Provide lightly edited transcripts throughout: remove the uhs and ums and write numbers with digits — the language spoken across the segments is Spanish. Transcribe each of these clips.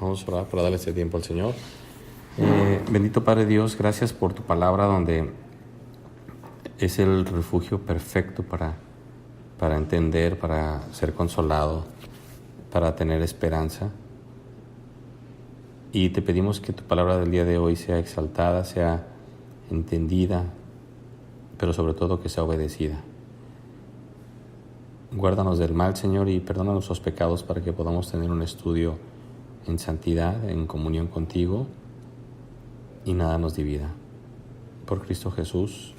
Vamos a orar para darle este tiempo al Señor. Bendito Padre Dios, gracias por tu palabra donde es el refugio perfecto para entender, para ser consolado, para tener esperanza. Y te pedimos que tu palabra del día de hoy sea exaltada, sea entendida, pero sobre todo que sea obedecida. Guárdanos del mal, Señor, y perdona nuestros pecados para que podamos tener un estudio en santidad, en comunión contigo, y nada nos divida. Por Cristo Jesús.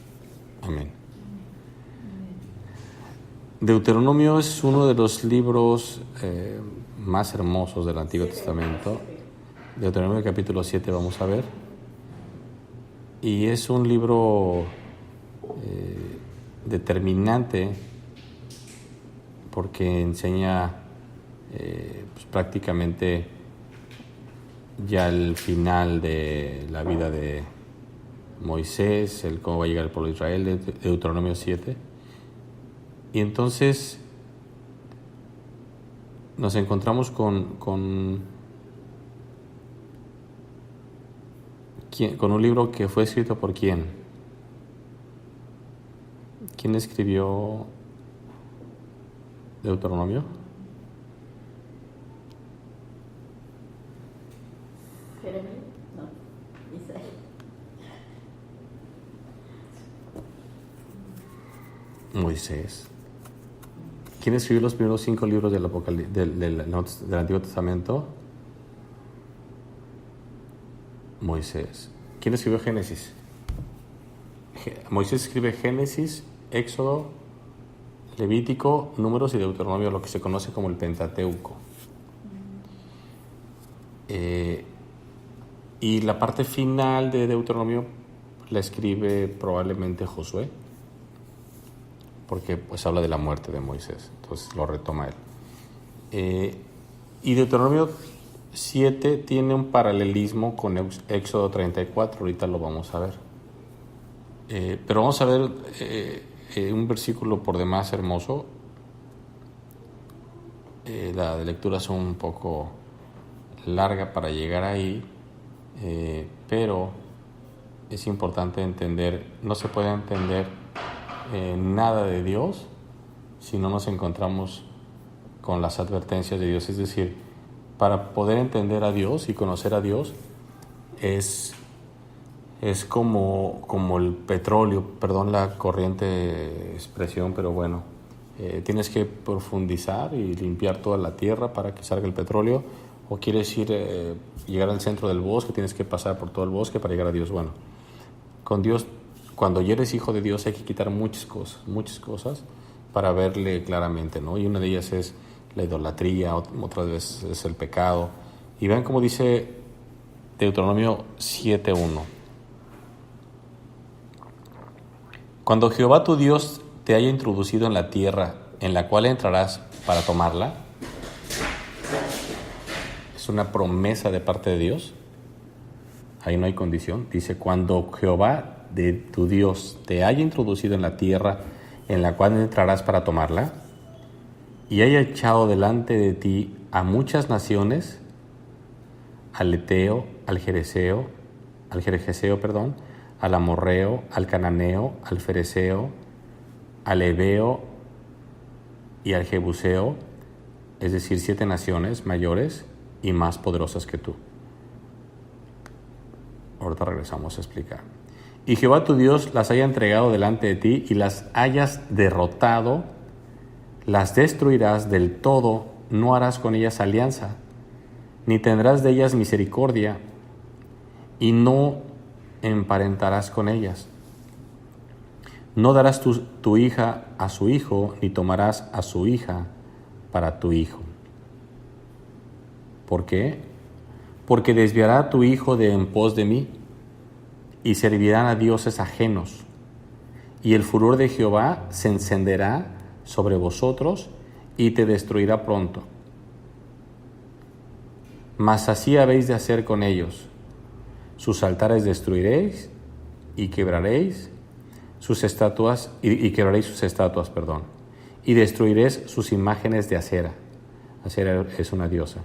Amén. Deuteronomio es uno de los libros más hermosos del Antiguo Testamento. Deuteronomio capítulo 7 vamos a ver. Y es un libro determinante porque enseña pues prácticamente ya el final de la vida de Moisés, el cómo va a llegar el pueblo de Israel, de Deuteronomio 7. Y entonces nos encontramos con un libro que fue escrito por ¿quién? ¿Quién escribió Deuteronomio? Jeremías, no, Isaías. Moisés. ¿Quién escribió los primeros 5 libros del Antiguo Testamento? Moisés. ¿Quién escribió Génesis? Moisés escribe Génesis, Éxodo, Levítico, Números y Deuteronomio, lo que se conoce como el Pentateuco. Y la parte final de Deuteronomio la escribe probablemente Josué, porque pues habla de la muerte de Moisés, entonces lo retoma él. Y Deuteronomio 7 tiene un paralelismo con Éxodo 34, ahorita lo vamos a ver. Pero vamos a ver un versículo por demás hermoso. La de lectura es un poco larga para llegar ahí, pero es importante entender, no se puede entender nada de Dios si no nos encontramos con las advertencias de Dios. Es decir, para poder entender a Dios y conocer a Dios es como el petróleo, perdón la corriente expresión, pero bueno, tienes que profundizar y limpiar toda la tierra para que salga el petróleo, o quieres llegar al centro del bosque, tienes que pasar por todo el bosque para llegar a Dios. Bueno, con Dios, cuando ya eres hijo de Dios, hay que quitar muchas cosas para verle claramente, ¿no? Y una de ellas es la idolatría, otra vez es el pecado. Y vean cómo dice Deuteronomio 7:1. Cuando Jehová tu Dios te haya introducido en la tierra en la cual entrarás para tomarla, es una promesa de parte de Dios. Ahí no hay condición. Dice, cuando Jehová de tu Dios te haya introducido en la tierra en la cual entrarás para tomarla, y haya echado delante de ti a muchas naciones, al Eteo, al Gergeseo, al Amorreo, al Cananeo, al Fereceo, al Heveo y al Jebuseo, es decir, 7 naciones mayores y más poderosas que tú. Ahorita regresamos a explicar. Y Jehová tu Dios las haya entregado delante de ti y las hayas derrotado, las destruirás del todo, no harás con ellas alianza, ni tendrás de ellas misericordia, y no emparentarás con ellas. No darás tu hija a su hijo, ni tomarás a su hija para tu hijo. ¿Por qué? Porque desviará a tu hijo de en pos de mí, y servirán a dioses ajenos, y el furor de Jehová se encenderá sobre vosotros, y te destruirá pronto. Mas así habéis de hacer con ellos. Sus altares destruiréis, y quebraréis sus estatuas, y destruiréis sus imágenes de Acera. Acera es una diosa.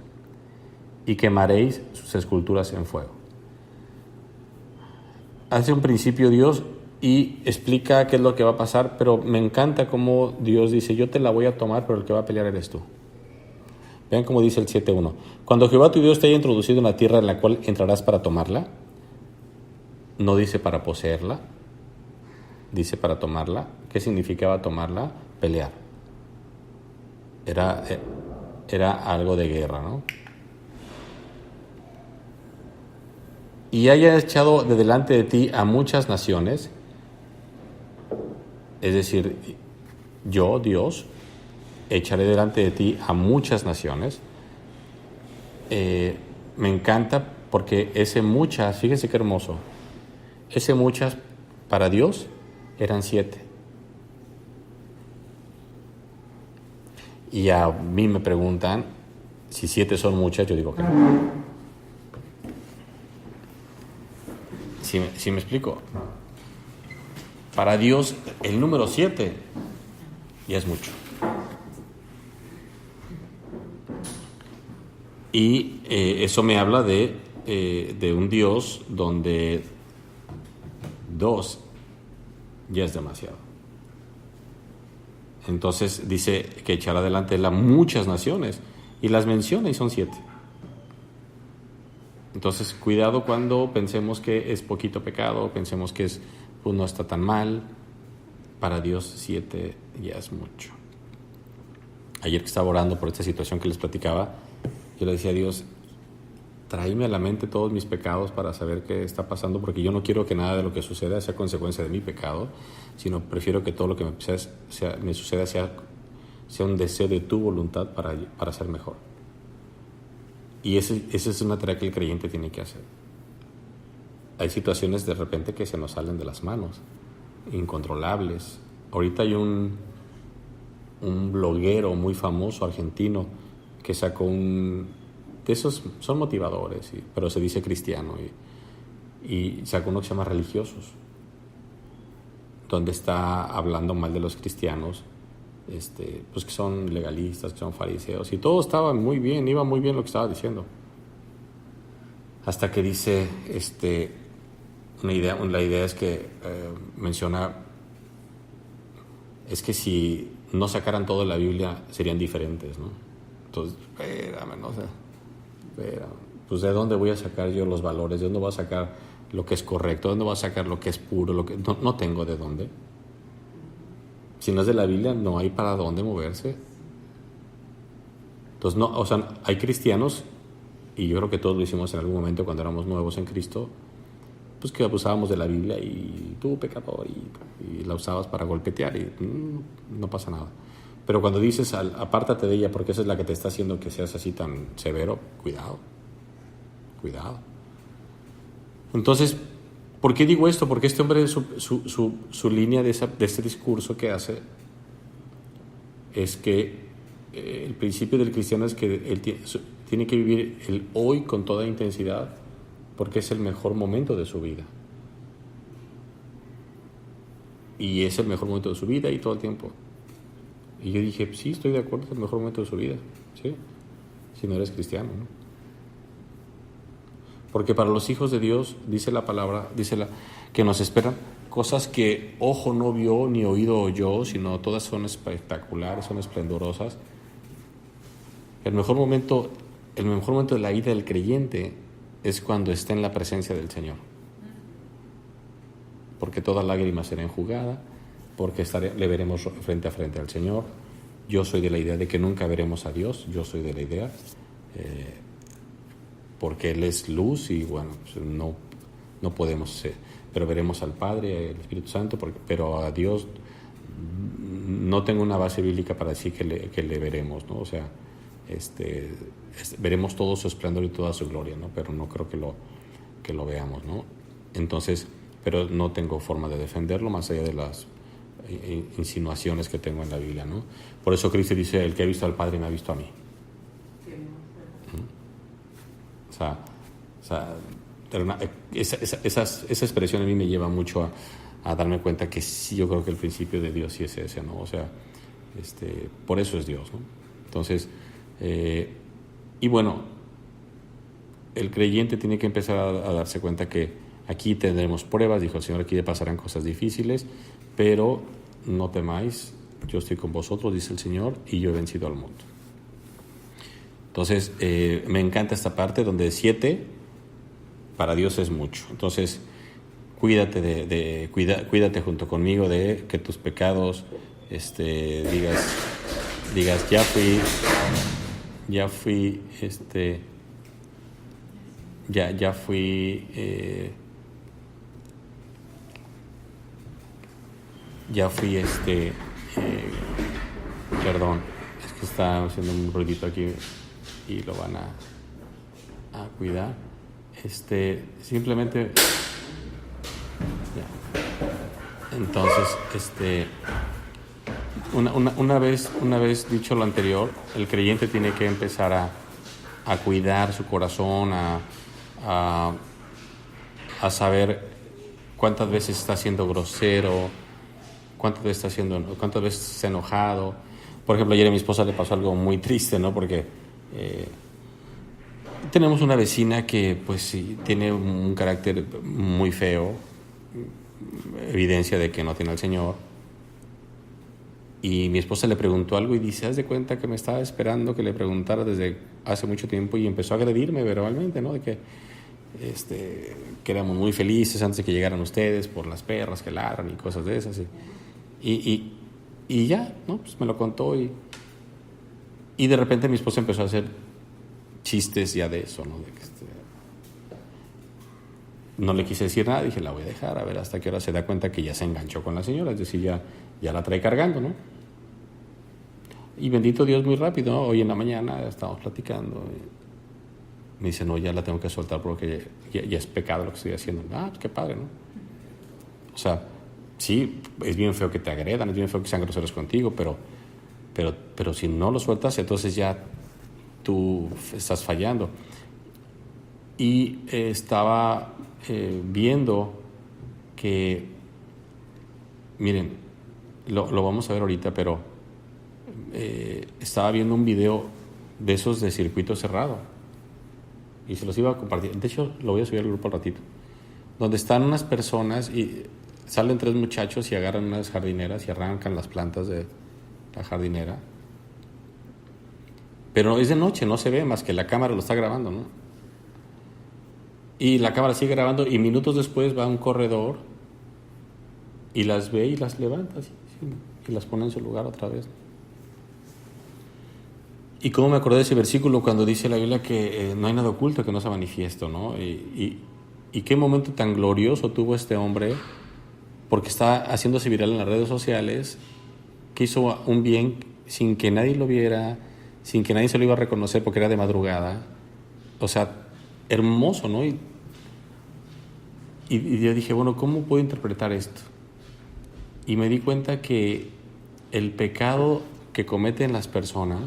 y quemaréis sus esculturas en fuego. Hace un principio Dios y explica qué es lo que va a pasar, pero me encanta cómo Dios dice, yo te la voy a tomar, pero el que va a pelear eres tú. Vean cómo dice el 7.1. Cuando Jehová tu Dios te haya introducido en la tierra en la cual entrarás para tomarla, no dice para poseerla, dice para tomarla. ¿Qué significaba tomarla? Pelear. Era algo de guerra, ¿no? Y haya echado de delante de ti a muchas naciones, es decir, yo, Dios, echaré delante de ti a muchas naciones. Me encanta porque ese muchas, fíjense qué hermoso, ese muchas para Dios eran 7. Y a mí me preguntan si 7 son muchas, yo digo que no. Si me explico, para Dios el número 7 ya es mucho. Y eso me habla de un Dios donde 2 ya es demasiado. Entonces dice que echará delante de él a muchas naciones y las menciona y son 7. Entonces, cuidado cuando pensemos que es poquito pecado, pensemos que pues no está tan mal. Para Dios 7 ya es mucho. Ayer que estaba orando por esta situación que les platicaba, yo le decía a Dios, tráeme a la mente todos mis pecados para saber qué está pasando, porque yo no quiero que nada de lo que suceda sea consecuencia de mi pecado, sino prefiero que todo lo que me suceda sea un deseo de tu voluntad para ser mejor. Y esa es una tarea que el creyente tiene que hacer. Hay situaciones de repente que se nos salen de las manos, incontrolables. Ahorita hay un bloguero muy famoso argentino que sacó de esos, son motivadores, pero se dice cristiano, y sacó uno que se llama Religiosos, donde está hablando mal de los cristianos, pues que son legalistas, que son fariseos, y todo estaba muy bien, iba muy bien lo que estaba diciendo, hasta que dice la idea es que menciona, es que si no sacaran todo de la Biblia serían diferentes, ¿no? Entonces, espérame, no sé, pues ¿de dónde voy a sacar yo los valores? ¿De dónde voy a sacar lo que es correcto? ¿De dónde voy a sacar lo que es puro? No tengo de dónde. Si no es de la Biblia, no hay para dónde moverse. Entonces, hay cristianos, y yo creo que todos lo hicimos en algún momento cuando éramos nuevos en Cristo, pues que abusábamos de la Biblia y tú, pecador, y la usabas para golpetear y no pasa nada. Pero cuando dices, apártate de ella porque esa es la que te está haciendo que seas así tan severo, cuidado. Entonces, ¿por qué digo esto? Porque este hombre, su línea de este discurso que hace es que el principio del cristiano es que él tiene que vivir el hoy con toda intensidad porque es el mejor momento de su vida. Y es el mejor momento de su vida y todo el tiempo. Y yo dije, sí, estoy de acuerdo, es el mejor momento de su vida, ¿sí? Si no eres cristiano, ¿no? Porque para los hijos de Dios, dice la palabra, que nos esperan cosas que ojo no vio ni oído oyó, sino todas son espectaculares, son esplendorosas. El mejor momento de la vida del creyente es cuando está en la presencia del Señor. Porque toda lágrima será enjugada, porque le veremos frente a frente al Señor. Yo soy de la idea de que nunca veremos a Dios, yo soy de la idea, porque Él es luz y bueno, pues no podemos, pero veremos al Padre, al Espíritu Santo, pero a Dios no tengo una base bíblica para decir que le veremos, ¿no? O sea, veremos todo su esplendor y toda su gloria, ¿no? Pero no creo que lo veamos, ¿no? Entonces, pero no tengo forma de defenderlo más allá de las insinuaciones que tengo en la Biblia, ¿no? Por eso Cristo dice, el que ha visto al Padre me ha visto a mí. Esa expresión a mí me lleva mucho a darme cuenta que sí, yo creo que el principio de Dios sí es ese, ¿no? O sea, por eso es Dios, ¿no? Entonces, y bueno, el creyente tiene que empezar a darse cuenta que aquí tendremos pruebas, dijo el Señor, aquí le pasarán cosas difíciles, pero no temáis, yo estoy con vosotros, dice el Señor, y yo he vencido al mundo. Entonces, me encanta esta parte donde 7 para Dios es mucho. Entonces, cuídate cuídate junto conmigo de que tus pecados, digas, ya fui, ya fui, perdón, es que está haciendo un ruidito aquí y lo van a cuidar. Simplemente, ya. Entonces, una vez dicho lo anterior, el creyente tiene que empezar a cuidar su corazón, a saber cuántas veces está siendo grosero, cuántas veces está enojado. Por ejemplo, ayer a mi esposa le pasó algo muy triste, ¿no? Porque tenemos una vecina que pues sí, tiene un carácter muy feo, evidencia de que no tiene al Señor. Y mi esposa le preguntó algo y dice, haz de cuenta que me estaba esperando que le preguntara desde hace mucho tiempo, y empezó a agredirme verbalmente, ¿no? De que éramos muy felices antes de que llegaran ustedes por las perras que ladran y cosas de esas. Y ya, ¿no? Pues me lo contó y de repente mi esposa empezó a hacer chistes ya de eso, ¿no? De que no le quise decir nada, dije, la voy a dejar, a ver hasta qué hora se da cuenta que ya se enganchó con la señora, es decir, ya la trae cargando, ¿no? Y bendito Dios, muy rápido, ¿no? Hoy en la mañana estábamos platicando y me dice, no, ya la tengo que soltar porque ya es pecado lo que estoy haciendo. Pues qué padre, ¿no? O sea, sí, es bien feo que te agredan, es bien feo que sean groseros contigo, pero si no lo sueltas, entonces ya tú estás fallando. Y estaba viendo que, miren, lo vamos a ver ahorita, pero estaba viendo un video de esos de circuito cerrado y se los iba a compartir. De hecho, lo voy a subir al grupo al ratito, donde están unas personas y salen 3 muchachos y agarran unas jardineras y arrancan las plantas de la jardinera, pero es de noche, no se ve más que la cámara lo está grabando, ¿no? Y la cámara sigue grabando y minutos después va a un corredor y las ve y las levanta así, y las pone en su lugar otra vez. Y cómo me acordé de ese versículo cuando dice la Biblia que no hay nada oculto que no sea manifiesto, ¿no? Y qué momento tan glorioso tuvo este hombre, porque está haciéndose viral en las redes sociales, que hizo un bien sin que nadie lo viera, sin que nadie se lo iba a reconocer porque era de madrugada. O sea, hermoso, ¿no? Y yo dije, bueno, ¿cómo puedo interpretar esto? Y me di cuenta que el pecado que cometen las personas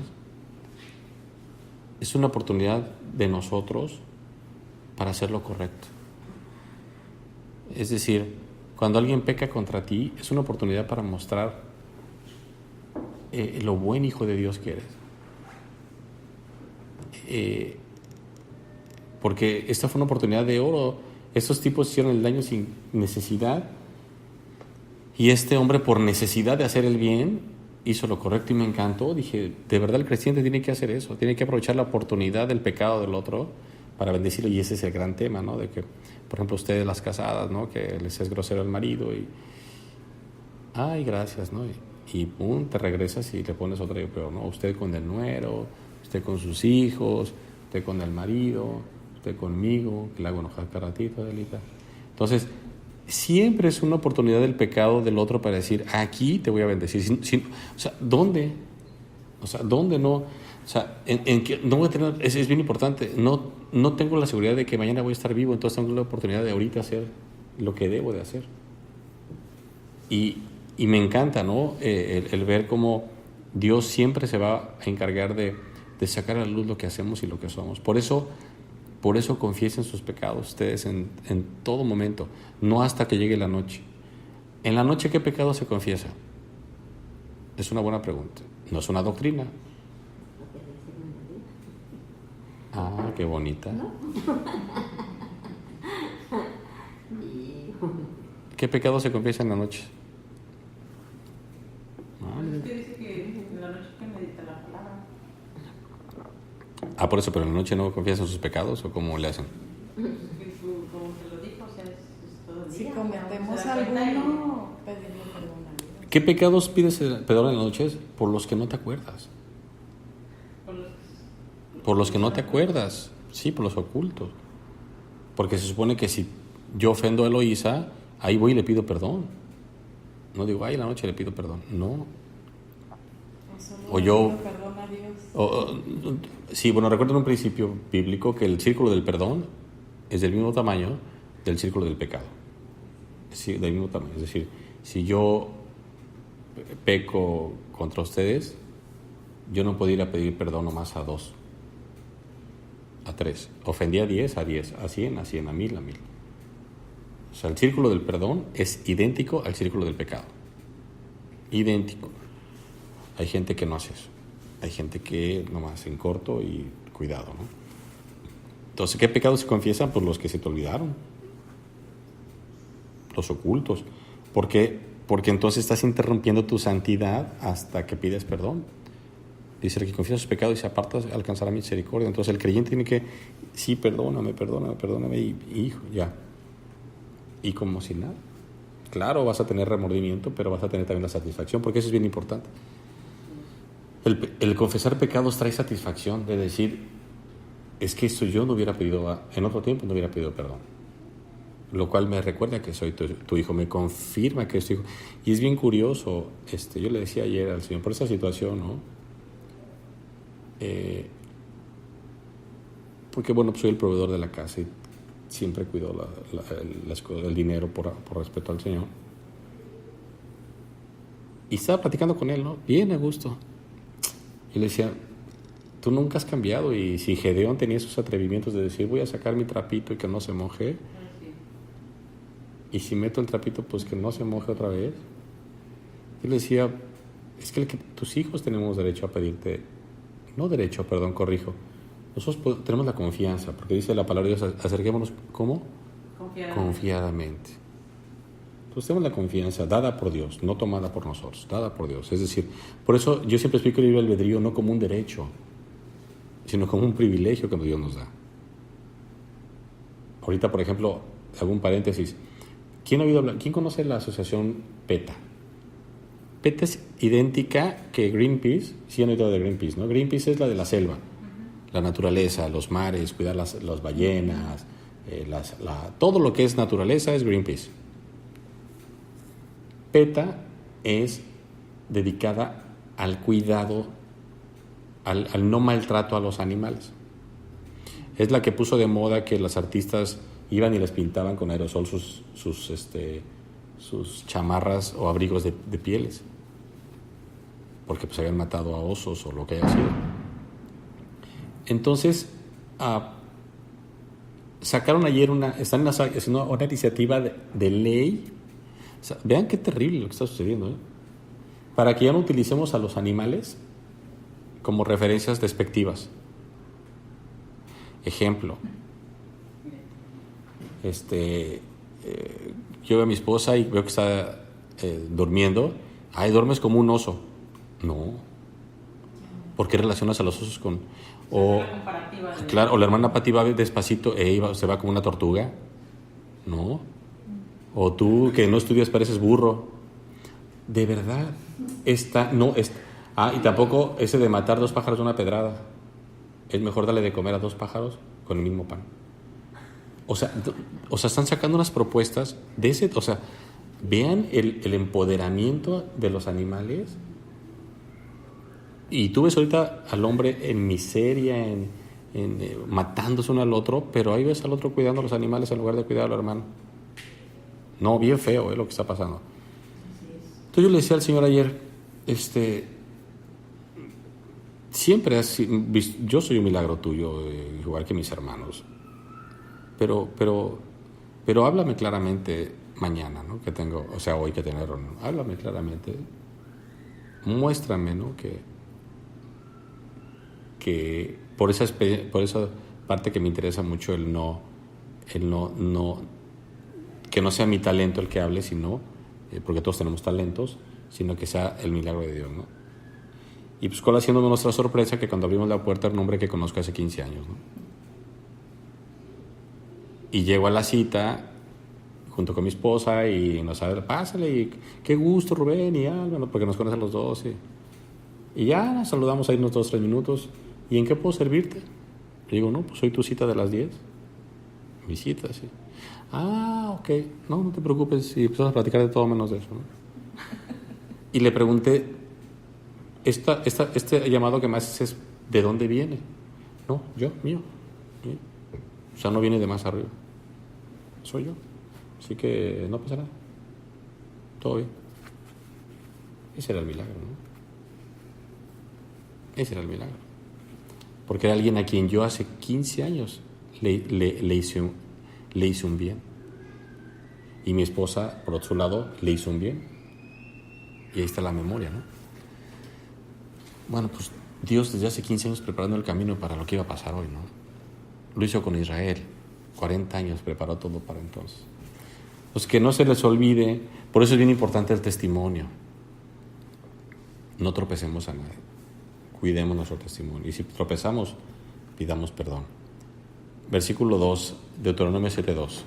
es una oportunidad de nosotros para hacer lo correcto. Es decir, cuando alguien peca contra ti, es una oportunidad para mostrar lo buen hijo de Dios que eres. Porque esta fue una oportunidad de oro. Estos tipos hicieron el daño sin necesidad y este hombre, por necesidad de hacer el bien, hizo lo correcto y me encantó. Dije, de verdad el creyente tiene que hacer eso, tiene que aprovechar la oportunidad del pecado del otro para bendecirlo, y ese es el gran tema, ¿no? De que, por ejemplo, ustedes las casadas, ¿no? Que les es grosero al marido y ay, gracias, ¿no? Y pum, te regresas y le pones otra y peor, ¿no? Usted con el nuero, usted con sus hijos, usted con el marido, usted conmigo, que le hago enojar cada ratito, Adelita. Entonces, siempre es una oportunidad del pecado del otro para decir, aquí te voy a bendecir. O sea, ¿dónde? O sea, ¿dónde no? O sea, no voy a tener, es bien importante, no tengo la seguridad de que mañana voy a estar vivo, entonces tengo la oportunidad de ahorita hacer lo que debo de hacer. Y me encanta, ¿no? El ver cómo Dios siempre se va a encargar de sacar a la luz lo que hacemos y lo que somos. Por eso confiesen sus pecados ustedes en todo momento, no hasta que llegue la noche. En la noche, ¿qué pecado se confiesa? Es una buena pregunta. No es una doctrina. Ah, qué bonita. ¿No? Y ¿Qué pecado se confiesa en la noche? Usted dice que en la noche que medita la palabra. Ah, por eso, pero en la noche no confiesan sus pecados, ¿o cómo le hacen? Como te lo dijo, o sea, es todo el si día. cometemos Se da cuenta alguno, pedirle perdón a Dios. ¿Qué pecados pides perdón en la noche? Por los que no te acuerdas. Por los que no te acuerdas. Sí, por los ocultos. Porque se supone que si yo ofendo a Eloísa, ahí voy y le pido perdón. No digo, ay, en la noche le pido perdón. No. O yo... pido perdón a Dios. Sí, bueno, recuerdo un principio bíblico que el círculo del perdón es del mismo tamaño del círculo del pecado. Sí, del mismo tamaño. Es decir, si yo peco contra ustedes, yo no puedo ir a pedir perdón nomás a 2, a 3. Ofendí a 10, a 10, a 100, a 100, a 1000, a 1000. O sea, el círculo del perdón es idéntico al círculo del pecado. Idéntico. Hay gente que no hace eso. Hay gente que nomás en corto y cuidado, ¿no? Entonces, ¿qué pecados se confiesan? Pues los que se te olvidaron. Los ocultos. ¿Por qué? Porque entonces estás interrumpiendo tu santidad hasta que pides perdón. Dice, el que confiesa sus pecados y se aparta alcanzará misericordia. Entonces el creyente tiene que, sí, perdóname, y hijo, ya. Y como si nada. Claro, vas a tener remordimiento, pero vas a tener también la satisfacción, porque eso es bien importante. El confesar pecados trae satisfacción de decir, es que esto yo no hubiera pedido, en otro tiempo no hubiera pedido perdón. Lo cual me recuerda que soy tu hijo, me confirma que es tu hijo. Y es bien curioso, yo le decía ayer al Señor, por esa situación, ¿no? Porque bueno, pues soy el proveedor de la casa y siempre cuido el dinero por respeto al Señor. Y estaba platicando con él, ¿no? Bien a gusto. Y le decía, tú nunca has cambiado. Y si Gedeón tenía esos atrevimientos de decir, voy a sacar mi trapito y que no se moje, y si meto el trapito, pues que no se moje otra vez. Y le decía, es que tus hijos tenemos derecho a pedirte, no derecho, perdón, corrijo. Nosotros tenemos la confianza, porque dice la palabra de Dios, acerquémonos, ¿cómo? Confiadamente. Entonces tenemos la confianza dada por Dios, no tomada por nosotros, dada por Dios. Es decir, por eso yo siempre explico el libre albedrío no como un derecho, sino como un privilegio que Dios nos da. Ahorita, por ejemplo, hago un paréntesis. ¿Quién conoce la asociación PETA? PETA es idéntica que Greenpeace. Sí han oído de Greenpeace, ¿no? Greenpeace es la de la selva, la naturaleza, los mares, cuidar las ballenas, todo lo que es naturaleza es Greenpeace. PETA es dedicada al cuidado, al no maltrato a los animales. Es la que puso de moda que los artistas iban y les pintaban con aerosol sus chamarras o abrigos de pieles, porque pues habían matado a osos o lo que haya sido. Entonces, sacaron ayer están haciendo una iniciativa de ley. O sea, vean qué terrible lo que está sucediendo, ¿eh? Para que ya no utilicemos a los animales como referencias despectivas. Ejemplo, yo veo a mi esposa y veo que está durmiendo. Ay, duermes como un oso. No. ¿Por qué relacionas a los osos con...? Claro, o la hermana Pati va despacito, se va como una tortuga. No. O tú que no estudias pareces burro. De verdad. Y tampoco ese de matar 2 pájaros de una pedrada. Es mejor darle de comer a 2 pájaros con el mismo pan. O sea, están sacando unas propuestas de ese... O sea, vean el empoderamiento de los animales. Y tú ves ahorita al hombre en miseria, matándose uno al otro, pero ahí ves al otro cuidando a los animales en lugar de cuidar al hermano. No, bien feo lo que está pasando. Entonces yo le decía al Señor ayer, siempre yo soy un milagro tuyo, igual que mis hermanos. Pero háblame claramente mañana, ¿no? Que tengo, o sea, hoy que tener reunión. Háblame claramente. Muéstrame, ¿no? Que por esa parte que me interesa mucho que no sea mi talento el que hable, sino, porque todos tenemos talentos, sino que sea el milagro de Dios, ¿no? Y pues cuál haciéndome nuestra sorpresa que cuando abrimos la puerta era un hombre que conozco hace 15 años, ¿no? Y llego a la cita junto con mi esposa y nos sabe, pásale, y qué gusto Rubén y Álvaro, porque nos conocen los dos, y ya nos saludamos ahí unos 2-3 minutos. ¿Y en qué puedo servirte? Le digo, no, pues soy tu cita de las 10. Mi cita, sí. Ah, ok, no te preocupes. Y empezamos a platicar de todo menos de eso, ¿no? Y le pregunté, este llamado que me haces es, ¿de dónde viene? No, mío. O sea, no viene de más arriba. Soy yo. Así que no pasa nada. Todo bien. Ese era el milagro, ¿no? Ese era el milagro. Porque era alguien a quien yo hace 15 años le hice un bien. Y mi esposa, por otro lado, le hizo un bien. Y ahí está la memoria, ¿no? Bueno, pues Dios desde hace 15 años preparando el camino para lo que iba a pasar hoy, ¿no? Lo hizo con Israel. 40 años preparó todo para entonces. Pues que no se les olvide, por eso es bien importante el testimonio. No tropecemos a nadie. Cuidemos nuestro testimonio. Y si tropezamos, pidamos perdón. Versículo 2, Deuteronomio 7:2.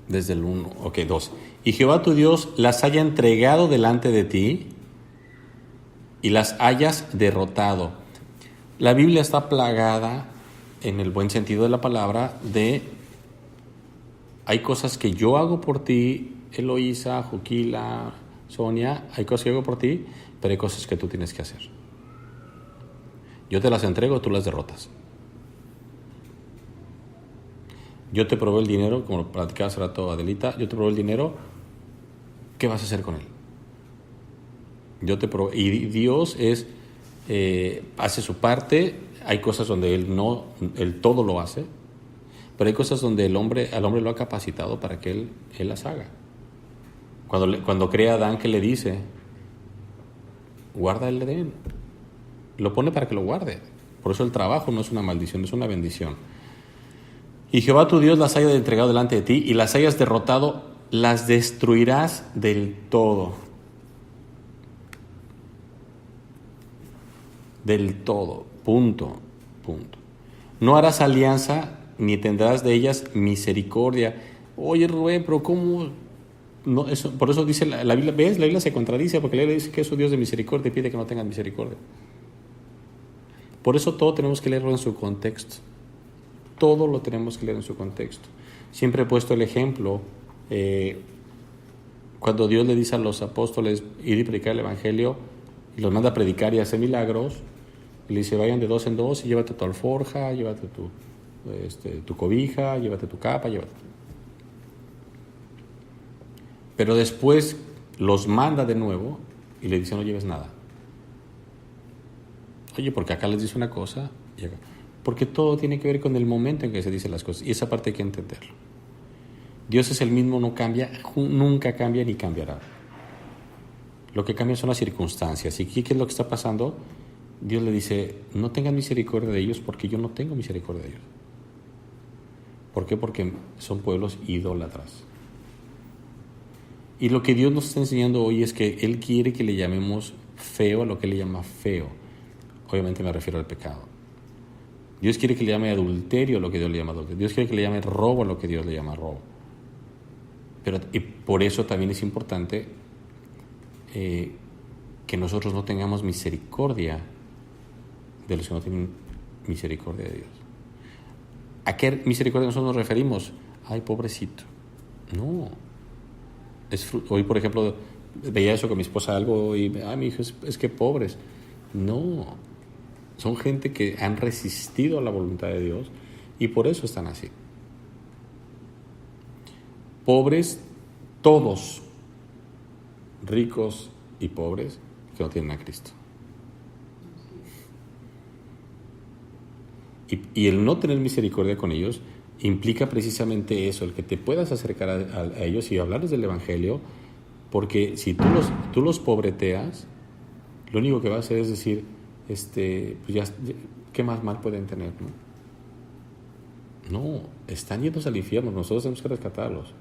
Desde el 1, 2. Y Jehová tu Dios las haya entregado delante de ti y las hayas derrotado. La Biblia está plagada, en el buen sentido de la palabra, hay cosas que yo hago por ti, Eloísa, Juquila, Sonia, hay cosas que yo hago por ti, pero hay cosas que tú tienes que hacer. Yo te las entrego, tú las derrotas. Yo te proveo el dinero, como lo platicaba hace rato Adelita, yo te proveo el dinero, ¿qué vas a hacer con él? Y Dios hace su parte, hay cosas donde Él todo lo hace, pero hay cosas donde al hombre lo ha capacitado para que Él las haga. Cuando crea a Adán, ¿qué le dice? Guarda el Edén. Lo pone para que lo guarde. Por eso el trabajo no es una maldición, es una bendición. Y Jehová tu Dios las haya entregado delante de ti y las hayas derrotado, las destruirás del todo. Del todo. Punto. No harás alianza ni tendrás de ellas misericordia. Oye, Rubén, pero ¿cómo? No, por eso dice la Biblia, ¿ves? La Biblia se contradice porque la Biblia dice que es un Dios de misericordia y pide que no tengan misericordia. Por eso todo tenemos que leerlo en su contexto. Todo lo tenemos que leer en su contexto. Siempre he puesto el ejemplo, cuando Dios le dice a los apóstoles ir y predicar el Evangelio, y los manda a predicar y a hacer milagros, y le dice, vayan de 2 en 2 y llévate tu alforja, llévate tu cobija, llévate tu capa, Pero después los manda de nuevo y le dice, no lleves nada. Oye, porque acá les dice una cosa y acá. Porque todo tiene que ver con el momento en que se dicen las cosas. Y esa parte hay que entenderlo. Dios es el mismo, no cambia, nunca cambia ni cambiará. Lo que cambia son las circunstancias. ¿Y qué es lo que está pasando? Dios le dice, no tengan misericordia de ellos porque yo no tengo misericordia de ellos. ¿Por qué? Porque son pueblos idólatras. Y lo que Dios nos está enseñando hoy es que Él quiere que le llamemos feo a lo que Él llama feo. Obviamente me refiero al pecado. Dios quiere que le llame adulterio a lo que Dios le llama adulterio. Dios quiere que le llame robo a lo que Dios le llama robo. Y por eso también es importante que nosotros no tengamos misericordia de los que no tienen misericordia de Dios. ¿A qué misericordia nosotros nos referimos? Ay, pobrecito. No. Hoy, por ejemplo, veía eso con mi esposa algo y, mi hijo, es que pobres. No. Son gente que han resistido a la voluntad de Dios y por eso están así. Pobres todos, ricos y pobres, que no tienen a Cristo. Y el no tener misericordia con ellos implica precisamente eso, el que te puedas acercar a ellos y hablarles del Evangelio, porque si tú los pobreteas, lo único que va a hacer es decir, pues ¿qué más mal pueden tener? No, están yéndose al infierno, nosotros tenemos que rescatarlos.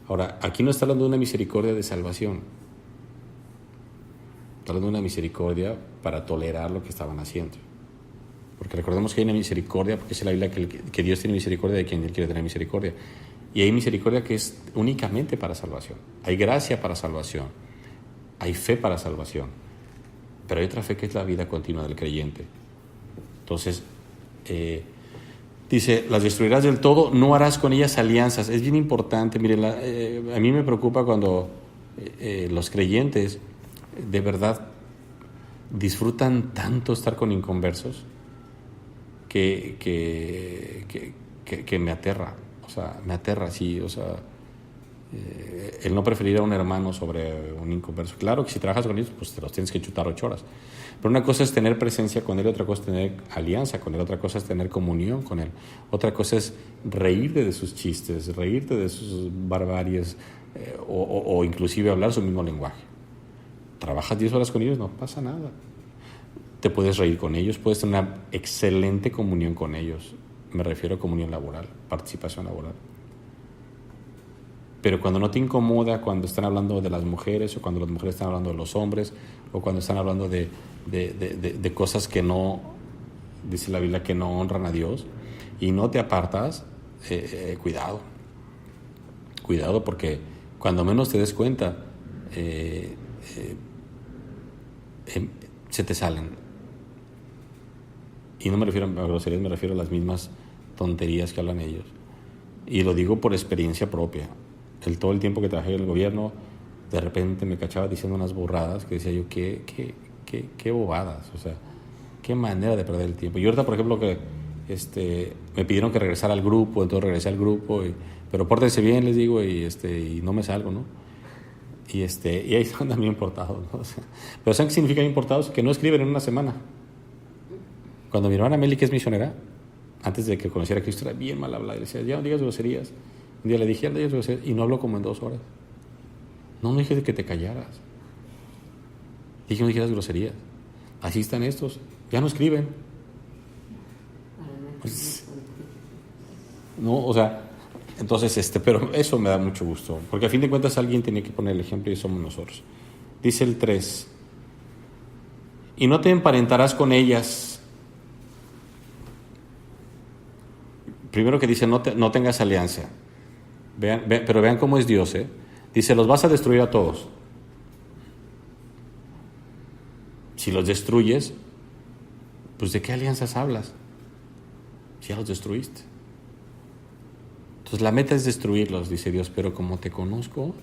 Ahora, aquí no está hablando de una misericordia de salvación, está hablando de una misericordia para tolerar lo que estaban haciendo. Porque recordemos que hay una misericordia, porque es la Biblia que Dios tiene misericordia de quien Él quiere tener misericordia. Y hay misericordia que es únicamente para salvación. Hay gracia para salvación. Hay fe para salvación. Pero hay otra fe que es la vida continua del creyente. Entonces, dice, las destruirás del todo, no harás con ellas alianzas. Es bien importante. Miren, a mí me preocupa cuando los creyentes de verdad disfrutan tanto estar con inconversos que me aterra. O sea, me aterra, sí. O sea, el no preferir a un hermano sobre un inconverso. Claro que si trabajas con ellos, pues te los tienes que chutar 8 horas. Pero una cosa es tener presencia con él, otra cosa es tener alianza con él, otra cosa es tener comunión con él. Otra cosa es reírte de sus chistes, reírte de sus barbaries, o inclusive hablar su mismo lenguaje. Trabajas 10 horas con ellos, no pasa nada. Te puedes reír con ellos, puedes tener una excelente comunión con ellos. Me refiero a comunión laboral, participación laboral. Pero cuando no te incomoda, cuando están hablando de las mujeres, o cuando las mujeres están hablando de los hombres, o cuando están hablando de cosas que no, dice la Biblia, que no honran a Dios, y no te apartas, cuidado. Cuidado, porque cuando menos te des cuenta, se te salen. Y no me refiero a groserías, me refiero a las mismas tonterías que hablan ellos. Y lo digo por experiencia propia. Todo el tiempo que trabajé en el gobierno, de repente me cachaba diciendo unas burradas que decía yo, qué bobadas, o sea, qué manera de perder el tiempo. Y ahorita, por ejemplo, que me pidieron que regresara al grupo, entonces regresé al grupo, pero pórtense bien, les digo, y no me salgo, ¿no? Y ahí están también importados, ¿no? O sea, pero ¿saben qué significan importados? Que no escriben en una semana. Cuando mi hermana Meli, que es misionera, antes de que conociera a Cristo, era bien mal hablada. Y le decía, ya no digas groserías. Un día le dije, ya no digas groserías. Y no habló como en 2 horas. No dije que te callaras. Dije que no dijeras groserías. Así están estos. Ya no escriben. Pues, no, o sea, entonces, pero eso me da mucho gusto. Porque a fin de cuentas alguien tiene que poner el ejemplo y somos nosotros. Dice el 3. Y no te emparentarás con ellas. Primero que dice, no tengas alianza. Pero vean cómo es Dios, ¿eh? Dice, los vas a destruir a todos. Si los destruyes, pues ¿de qué alianzas hablas? Si ya los destruiste. Entonces la meta es destruirlos, dice Dios, pero como te conozco,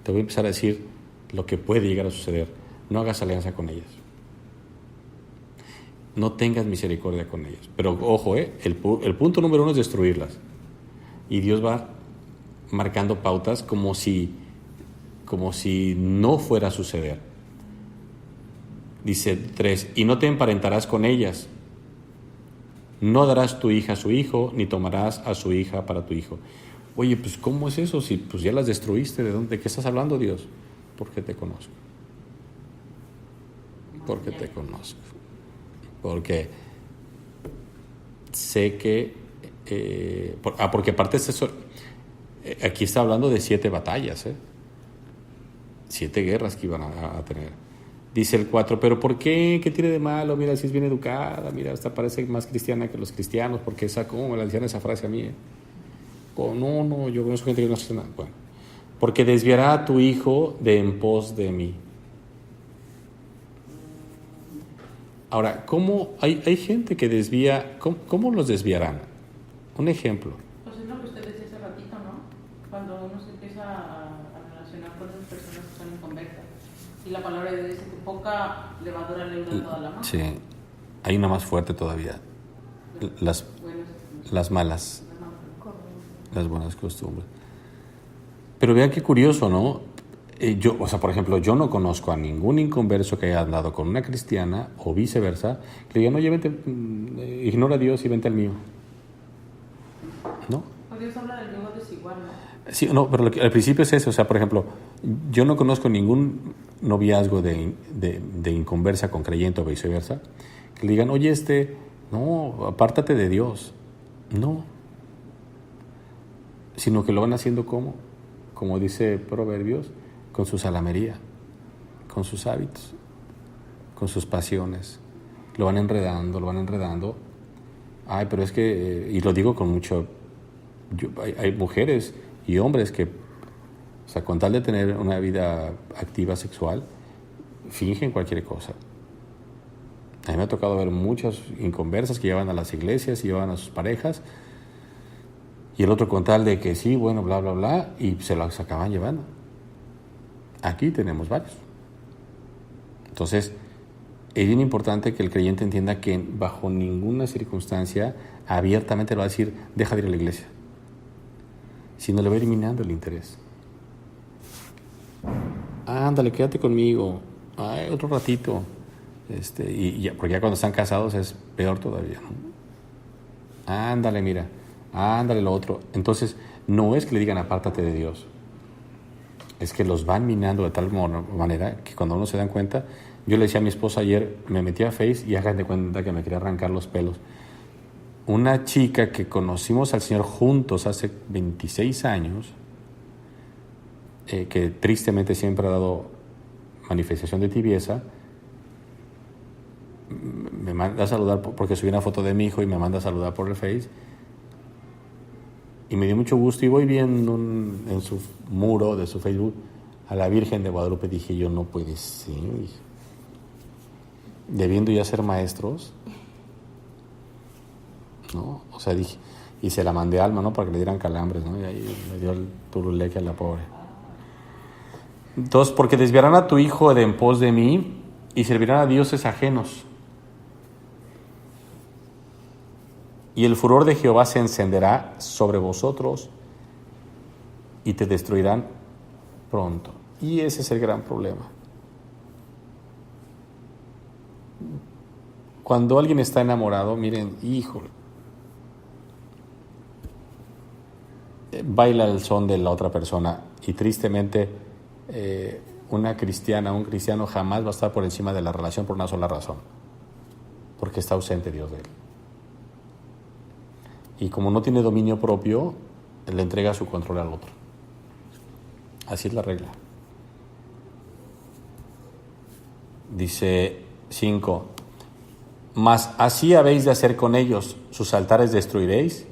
te voy a empezar a decir lo que puede llegar a suceder. No hagas alianza con ellas. No tengas misericordia con ellas. Pero ojo, el punto número 1 es destruirlas. Y Dios va marcando pautas como si no fuera a suceder. Dice 3, y no te emparentarás con ellas. No darás tu hija a su hijo, ni tomarás a su hija para tu hijo. Oye, pues ¿cómo es eso? Si pues ya las destruiste, ¿de qué estás hablando, Dios? Porque te conozco. Porque te conozco. Porque sé que porque aparte es eso, aquí está hablando de 7 batallas, 7 guerras que iban a tener. Dice el 4, pero ¿por qué? ¿Qué tiene de malo? Mira, si es bien educada, mira, hasta parece más cristiana que los cristianos, porque ¿cómo me la decían esa frase a mí? No, yo conozco gente que no es cristiana. Bueno, porque desviará a tu hijo de en pos de mí. Ahora, ¿cómo hay gente que desvía? ¿Cómo los desviarán? Un ejemplo. Pues es lo que usted decía hace ratito, ¿no? Cuando uno se empieza a relacionar con esas personas que son inconversas. Y la palabra de Dios dice que poca levadura leuda toda la masa. Sí, hay una más fuerte todavía. Las malas, las buenas costumbres. Pero vean qué curioso, ¿no? Por ejemplo, yo no conozco a ningún inconverso que haya andado con una cristiana o viceversa, que le diga, no, vente, ignora a Dios y vente al mío. ¿No? Pues Dios habla del yugo desigual, ¿no? Sí, no, pero al principio es eso. O sea, por ejemplo, yo no conozco ningún noviazgo de inconversa con creyente o viceversa, que le digan, oye, no, apártate de Dios. No. Sino que lo van haciendo como dice Proverbios, con su salamería, con sus hábitos, con sus pasiones. Lo van enredando. Ay, pero es que, y lo digo con mucho, hay mujeres y hombres que, o sea, con tal de tener una vida activa sexual, fingen cualquier cosa. A mí me ha tocado ver muchas inconversas que llevan a las iglesias y llevan a sus parejas, y el otro con tal de que sí, bueno, bla, bla, bla, y se las acaban llevando. Aquí tenemos varios. Entonces, es bien importante que el creyente entienda que bajo ninguna circunstancia abiertamente le va a decir, deja de ir a la iglesia, sino le va eliminando el interés. Ándale, quédate conmigo, otro ratito. Porque ya cuando están casados es peor todavía, ¿no? Ándale, mira, ándale lo otro. Entonces, no es que le digan apártate de Dios, es que los van minando de tal manera que cuando uno se dan cuenta. Yo le decía a mi esposa ayer, me metí a Face y hagan de cuenta que me quería arrancar los pelos. Una chica que conocimos al Señor juntos hace 26 años, que tristemente siempre ha dado manifestación de tibieza, me manda a saludar porque subí una foto de mi hijo y me manda a saludar por el Face. Y me dio mucho gusto y voy viendo en su muro de su Facebook a la Virgen de Guadalupe. Dije yo, no puede ser, debiendo ya ser maestros, ¿no? O sea, dije, y se la mandé a Alma, ¿no? Para que le dieran calambres, ¿no? Y ahí me dio el turuleque a la pobre. Entonces, porque desviarán a tu hijo de en pos de mí y servirán a dioses ajenos. Y el furor de Jehová se encenderá sobre vosotros y te destruirán pronto. Y ese es el gran problema. Cuando alguien está enamorado, miren, híjole, baila el son de la otra persona y tristemente una cristiana, un cristiano jamás va a estar por encima de la relación por una sola razón, porque está ausente Dios de él. Y como no tiene dominio propio, le entrega su control al otro. Así es la regla. Dice 5: Mas así habéis de hacer con ellos, sus altares destruiréis,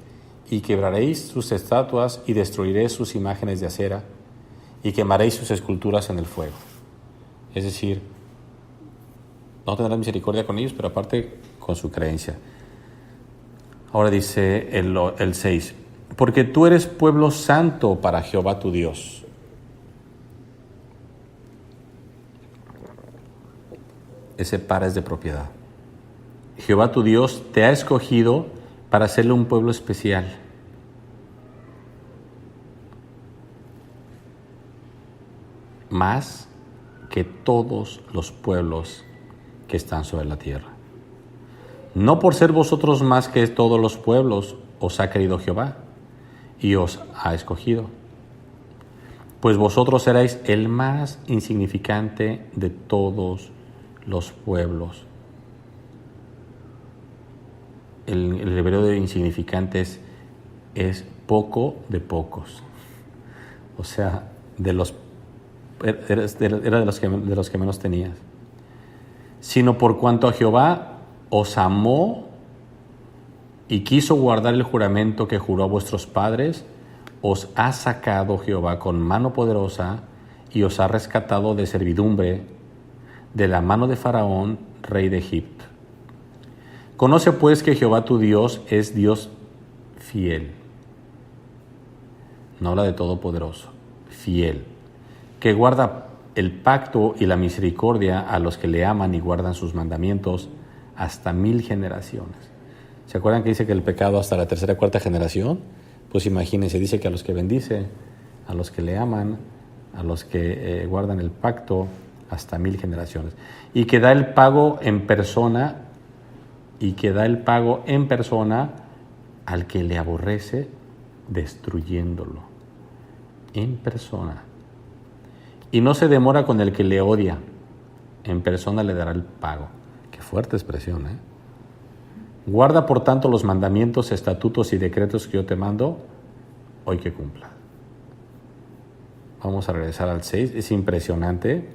y quebraréis sus estatuas, y destruiréis sus imágenes de acera, y quemaréis sus esculturas en el fuego. Es decir, no tendrás misericordia con ellos, pero aparte con su creencia. Ahora dice el 6: Porque tú eres pueblo santo para Jehová tu Dios. Ese para es de propiedad. Jehová tu Dios te ha escogido para hacerle un pueblo especial. Más que todos los pueblos que están sobre la tierra. No por ser vosotros más que todos los pueblos os ha querido Jehová y os ha escogido, pues vosotros erais el más insignificante de todos los pueblos. El hebreo de insignificantes es poco de pocos. O sea, era de los que menos tenías. Sino por cuanto a Jehová os amó y quiso guardar el juramento que juró a vuestros padres, os ha sacado Jehová con mano poderosa y os ha rescatado de servidumbre de la mano de Faraón, rey de Egipto. Conoce pues que Jehová tu Dios es Dios fiel. No habla de todopoderoso, fiel, que guarda el pacto y la misericordia a los que le aman y guardan sus mandamientos hasta 1000 generaciones. ¿Se acuerdan que dice que el pecado hasta la 3ª y 4ª generación? Pues imagínense, dice que a los que bendice, a los que le aman, a los que guardan el pacto, hasta 1000 generaciones. Y que da el pago en persona, al que le aborrece, destruyéndolo. En persona. y no se demora con el que le odia. En persona le dará el pago. Qué fuerte expresión, ¿eh? Guarda, por tanto, los mandamientos, estatutos y decretos que yo te mando, hoy que cumpla. Vamos a regresar al 6. Es impresionante.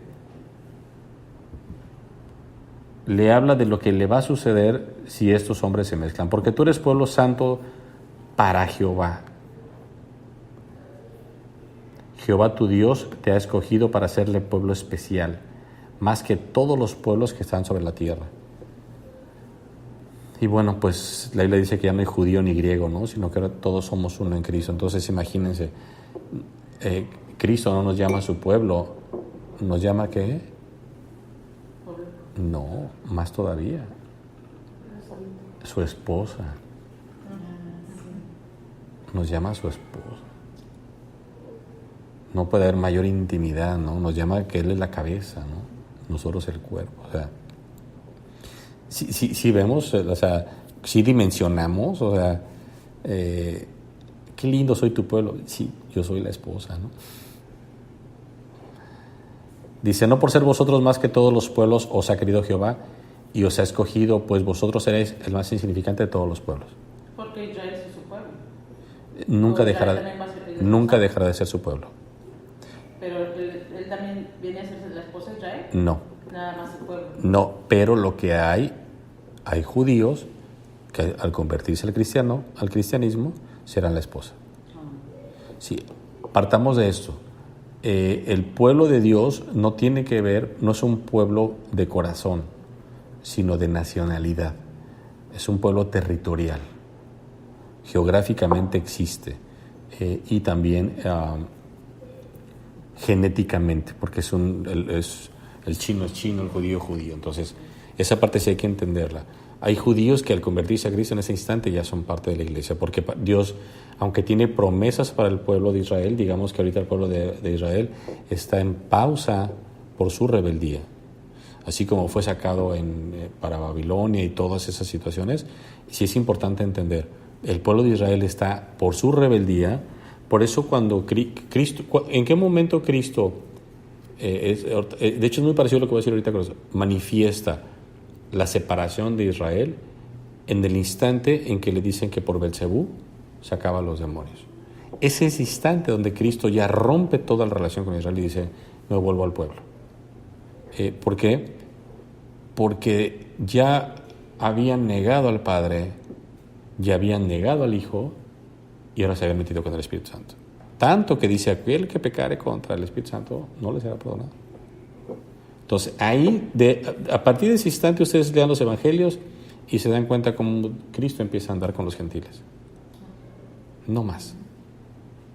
Le habla de lo que le va a suceder si estos hombres se mezclan. Porque tú eres pueblo santo para Jehová. Jehová tu Dios te ha escogido para hacerle pueblo especial, más que todos los pueblos que están sobre la tierra. Y bueno, pues la Biblia dice que ya no hay judío ni griego, ¿no? Sino que ahora todos somos uno en Cristo. Entonces imagínense, Cristo no nos llama a su pueblo, ¿nos llama a qué? No, más todavía. Su esposa. Nos llama a su esposa. No puede haber mayor intimidad, ¿no? Nos llama que Él es la cabeza, ¿no? Nosotros el cuerpo. O sea, sí vemos, o sea, sí dimensionamos, o sea, qué lindo soy tu pueblo. Sí, yo soy la esposa, ¿no? Dice, no por ser vosotros más que todos los pueblos os ha querido Jehová y os ha escogido, pues vosotros seréis el más insignificante de todos los pueblos. Porque Israel es su pueblo. Nunca Pues dejará de ser su pueblo. Pero él también viene a ser la esposa de Israel. No. Nada más su pueblo. No, pero lo que hay judíos que al convertirse al cristianismo, serán la esposa. Sí, partamos de esto. El pueblo de Dios no tiene que ver, no es un pueblo de corazón, sino de nacionalidad. Es un pueblo territorial. Geográficamente existe y también genéticamente, porque el chino es chino, el judío es judío. Entonces, esa parte sí hay que entenderla. Hay judíos que al convertirse a Cristo en ese instante ya son parte de la iglesia, porque Dios, aunque tiene promesas para el pueblo de Israel, digamos que ahorita el pueblo de Israel está en pausa por su rebeldía. Así como fue sacado para Babilonia y todas esas situaciones, sí es importante entender, el pueblo de Israel está por su rebeldía. Por eso cuando Cristo, ¿en qué momento Cristo, de hecho es muy parecido a lo que voy a decir ahorita, manifiesta la separación de Israel en el instante en que le dicen que por Belcebú sacaba a los demonios? Es ese instante donde Cristo ya rompe toda la relación con Israel y dice, me vuelvo al pueblo. ¿Por qué? Porque ya habían negado al Padre, ya habían negado al Hijo y ahora se habían metido con el Espíritu Santo. Tanto que dice, aquel que pecare contra el Espíritu Santo no le será perdonado. Entonces, ahí, a partir de ese instante, ustedes lean los evangelios y se dan cuenta cómo Cristo empieza a andar con los gentiles. No más.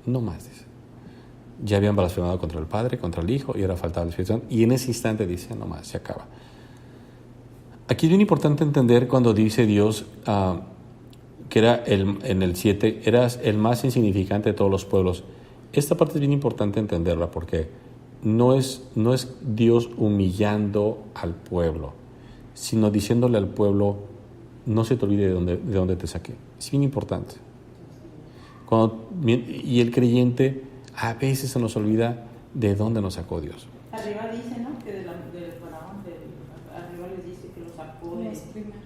No más, dice. Ya habían blasfemado contra el Padre, contra el Hijo, y ahora faltaba el Espíritu Santo. Y en ese instante dice, no más, se acaba. Aquí es bien importante entender cuando dice Dios que era en el 7, eras el más insignificante de todos los pueblos. Esta parte es bien importante entenderla porque no es Dios humillando al pueblo, sino diciéndole al pueblo, no se te olvide de dónde te saqué. Es bien importante. Y el creyente a veces se nos olvida de dónde nos sacó Dios. Arriba dice, ¿no? Que del faraón, arriba les dice que lo sacó de...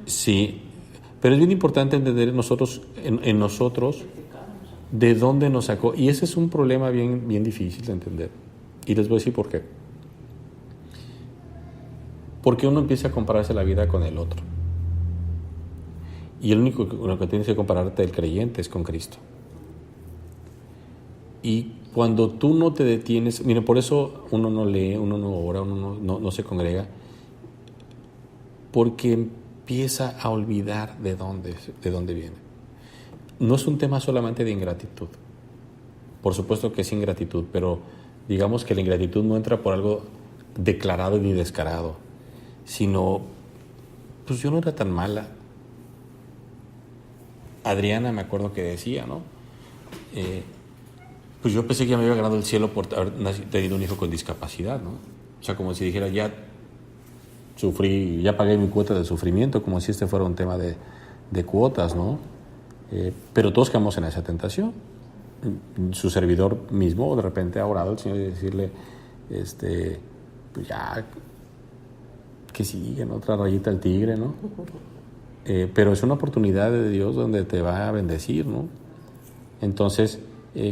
Sí, pero es bien importante entender en nosotros de dónde nos sacó. Y ese es un problema bien, bien difícil de entender. Y les voy a decir por qué. Porque uno empieza a compararse la vida con el otro. Y el único con lo que tienes que compararte el creyente es con Cristo. Y cuando tú no te detienes, mira, por eso uno no lee, uno no ora, uno no se congrega, porque empieza a olvidar de dónde viene. No es un tema solamente de ingratitud. Por supuesto que es ingratitud, pero digamos que la ingratitud no entra por algo declarado ni descarado, sino, pues yo no era tan mala. Adriana me acuerdo que decía, ¿no? Pues yo pensé que ya me había ganado el cielo por haber tenido un hijo con discapacidad, ¿no? O sea, como si dijera, ya sufrí, ya pagué mi cuota de sufrimiento, como si este fuera un tema de cuotas, ¿no? Pero todos quedamos en esa tentación. Su servidor mismo de repente ha orado al Señor y decirle, pues ya, que siguen otra rayita al tigre, ¿no? Pero es una oportunidad de Dios donde te va a bendecir, ¿no? Entonces,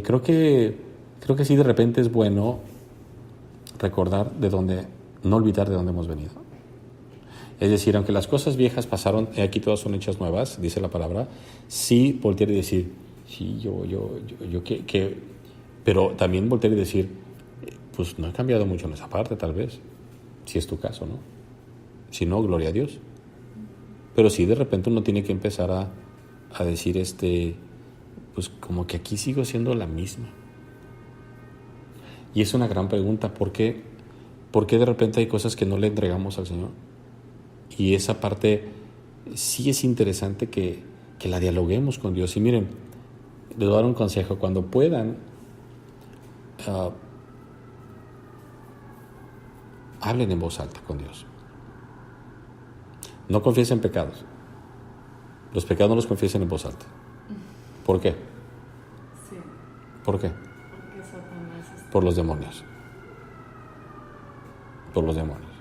creo que sí, de repente es bueno recordar no olvidar de dónde hemos venido. Es decir, aunque las cosas viejas pasaron, aquí todas son hechas nuevas, dice la palabra, sí voltear y decir, sí, pero también voltear y decir, pues no he cambiado mucho en esa parte, tal vez, si es tu caso, ¿no? Si no, gloria a Dios. Pero sí, de repente uno tiene que empezar a decir, pues como que aquí sigo siendo la misma. Y es una gran pregunta, ¿por qué de repente hay cosas que no le entregamos al Señor? Y esa parte sí es interesante que la dialoguemos con Dios. Y miren, les voy a dar un consejo, cuando puedan, hablen en voz alta con Dios. No confiesen pecados. Los pecados no los confiesen en voz alta. ¿Por qué? Sí, ¿Por qué? porque Satanás está... Por los demonios. Por los demonios.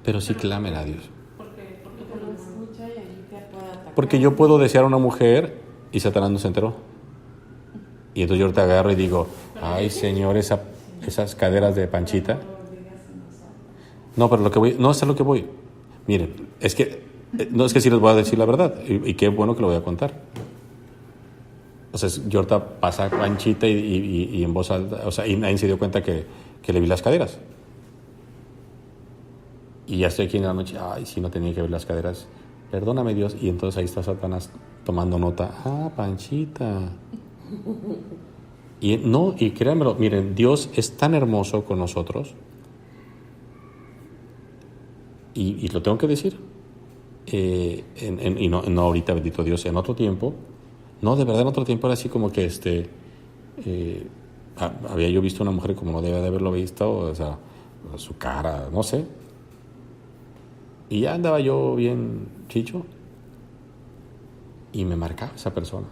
Pero sí clamen a Dios. Porque Porque lo escucha y ahí te puede atacar. Porque yo puedo desear a una mujer y Satanás no se enteró. Y entonces yo te agarro y digo, ay Señor, esas caderas de Panchita. No lo digas en voz alta. No, pero no es a lo que voy. Miren, es que sí les voy a decir la verdad. Y qué bueno que lo voy a contar. O sea, yo ahorita pasa a Panchita y en voz alta, o sea, y nadie se dio cuenta que le vi las caderas. Y ya estoy aquí en la noche, ay, sí, no tenía que ver las caderas. Perdóname, Dios. Y entonces ahí está Satanás tomando nota. Ah, Panchita. Y créanmelo, miren, Dios es tan hermoso con nosotros. Y lo tengo que decir. Y no ahorita, bendito Dios, en otro tiempo. No, de verdad, en otro tiempo era así como que había yo visto una mujer como no debía de haberlo visto, o sea, su cara, no sé. Y ya andaba yo bien chicho y me marcaba esa persona.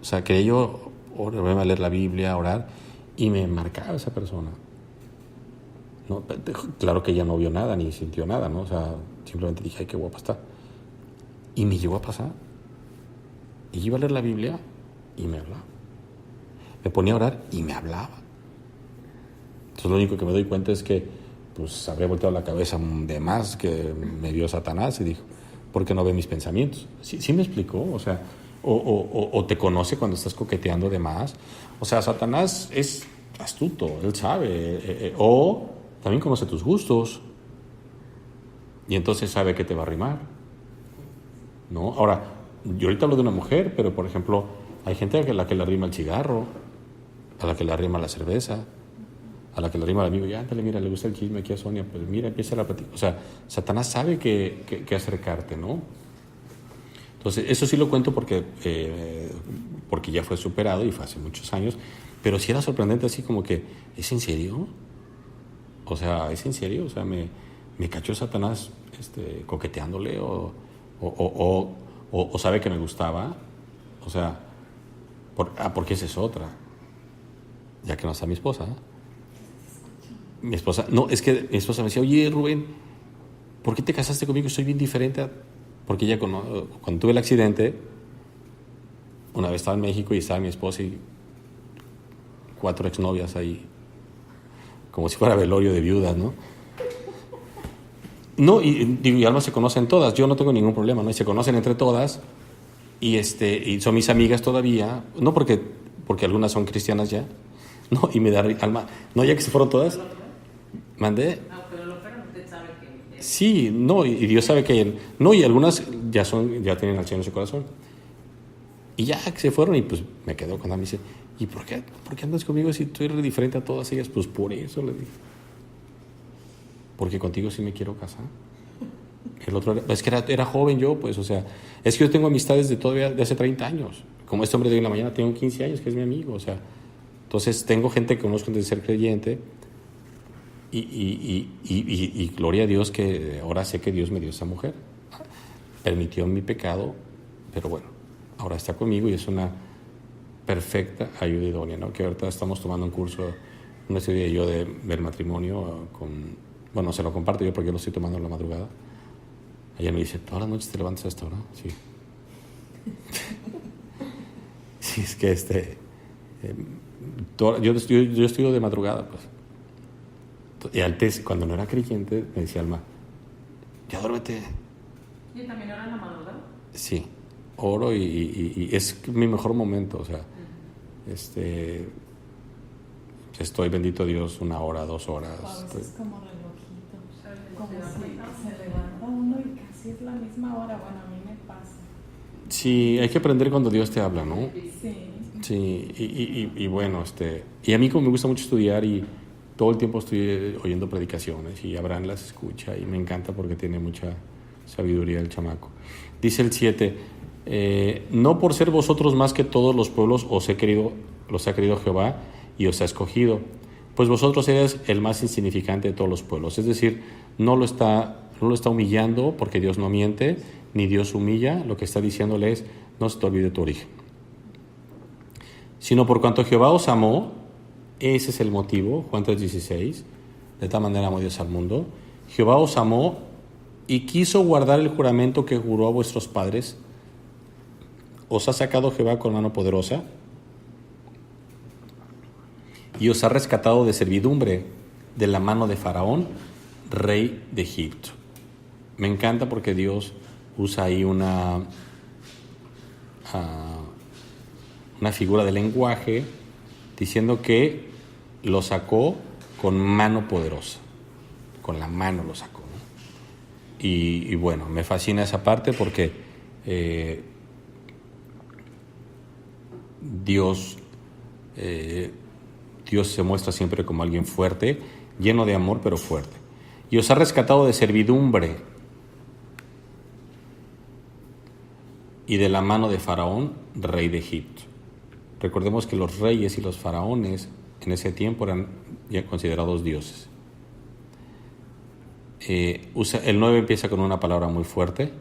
O sea, quería yo volverme a leer la Biblia, orar, y me marcaba esa persona. No, claro que ella no vio nada ni sintió nada, ¿no? O sea, simplemente dije, ay, qué guapa está. Y me llegó a pasar. Y yo iba a leer la Biblia y me hablaba. Me ponía a orar y me hablaba. Entonces lo único que me doy cuenta es que pues habría volteado la cabeza de más que me vio Satanás y dijo, ¿por qué no ve mis pensamientos? Sí me explicó, o sea, o te conoce cuando estás coqueteando de más. O sea, Satanás es astuto, él sabe, o también conoce tus gustos y entonces sabe que te va a arrimar, ¿no? Ahora, yo ahorita hablo de una mujer, pero por ejemplo, hay gente a la que le arrima el cigarro, a la que le arrima la cerveza, a la que le arrima el amigo, ya, ándale, mira, le gusta el chisme aquí a Sonia, pues mira, empieza la plática. O sea, Satanás sabe que acercarte, ¿no? Entonces, eso sí lo cuento porque ya fue superado y fue hace muchos años, pero sí era sorprendente así como que, ¿es en serio? O sea, ¿es en serio? O sea, me cachó Satanás coqueteándole o sabe que me gustaba. O sea, porque esa es otra. Ya que no está mi esposa, ¿eh? Mi esposa, no, es que mi esposa me decía, oye Rubén, ¿por qué te casaste conmigo? Soy bien diferente porque ella cuando tuve el accidente, una vez estaba en México y estaba mi esposa y 4 exnovias ahí, como si fuera velorio de viudas, ¿no? No, y Alma se conocen todas, yo no tengo ningún problema, ¿no? Y se conocen entre todas y son mis amigas todavía, no porque algunas son cristianas ya, no, y me da Alma, no, ya que se fueron todas. ¿Mandé? No, pero lo peor usted sabe que... Sí, no, y Dios sabe que él... No, y algunas ya tienen al Señor en su corazón. Y ya que se fueron y pues me quedo con él. Me dice, ¿y por qué andas conmigo si tú eres diferente a todas ellas? Pues por eso le dije. Porque contigo sí me quiero casar. El otro es que era joven yo, pues, o sea, es que yo tengo amistades de hace 30 años. Como este hombre de hoy en la mañana, tengo 15 años, que es mi amigo, o sea. Entonces tengo gente que conozco de ser creyente. Y gloria a Dios que ahora sé que Dios me dio esa mujer. Permitió mi pecado, pero bueno, ahora está conmigo y es una perfecta ayuda idónea, ¿no? Que ahorita estamos tomando un curso, un estudio yo del matrimonio bueno, se lo comparto yo porque yo lo estoy tomando en la madrugada. Ella me dice, ¿todas las noches te levantas a esta hora? Sí. Sí, es que yo estudio de madrugada, pues. Y antes, cuando no era creyente, me decía Alma, ya duérmete. ¿Y también ahora en la madrugada? Sí, oro y es mi mejor momento, o sea, estoy, bendito Dios, 1 hora, 2 horas. A veces es como relojito, como si se levanta uno y casi es la misma hora. Bueno, a mí me pasa. Sí, hay que aprender cuando Dios te habla, ¿no? Sí. Sí, y bueno, y a mí como me gusta mucho estudiar y todo el tiempo estoy oyendo predicaciones y Abraham las escucha y me encanta porque tiene mucha sabiduría el chamaco. Dice el 7, no por ser vosotros más que todos los pueblos los ha querido Jehová y os ha escogido, pues vosotros eres el más insignificante de todos los pueblos. Es decir, no lo está humillando porque Dios no miente, ni Dios humilla. Lo que está diciéndole es, no se te olvide tu origen. Sino por cuanto Jehová os amó, ese es el motivo, Juan 3:16, de tal manera amó Dios al mundo. Jehová os amó y quiso guardar el juramento que juró a vuestros padres. Os ha sacado Jehová con mano poderosa y os ha rescatado de servidumbre de la mano de Faraón, rey de Egipto. Me encanta porque Dios usa ahí una figura de lenguaje diciendo que lo sacó con mano poderosa, con la mano lo sacó, ¿no? Y bueno, me fascina esa parte porque Dios se muestra siempre como alguien fuerte, lleno de amor, pero fuerte. Y os ha rescatado de servidumbre y de la mano de Faraón, rey de Egipto. Recordemos que los reyes y los faraones en ese tiempo eran ya considerados dioses. El 9 empieza con una palabra muy fuerte.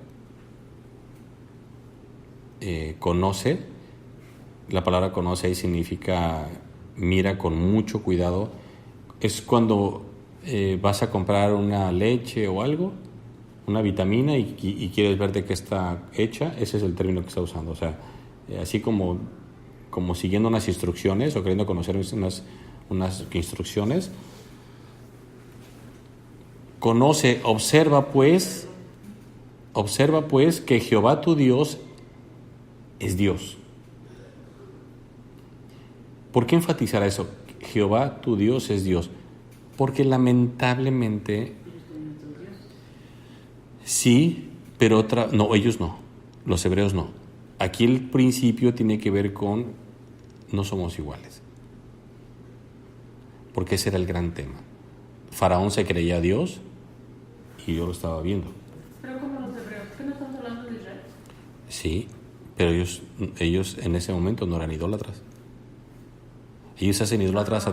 Conoce. La palabra conoce ahí significa mira con mucho cuidado. Es cuando vas a comprar una leche o algo, una vitamina y quieres ver de qué está hecha. Ese es el término que está usando. O sea, así como siguiendo unas instrucciones o queriendo conocer unas instrucciones. Conoce, observa pues que Jehová tu Dios es Dios. ¿Por qué enfatizar eso? Jehová tu Dios es Dios. Porque lamentablemente sí, pero no, ellos no, los hebreos no. Aquí el principio tiene que ver con no somos iguales. Porque ese era el gran tema. Faraón se creía Dios y yo lo estaba viendo. Pero como los hebreos, ¿qué no estamos hablando de Israel? Sí, pero ellos en ese momento no eran idólatras. Ellos se hacen idólatras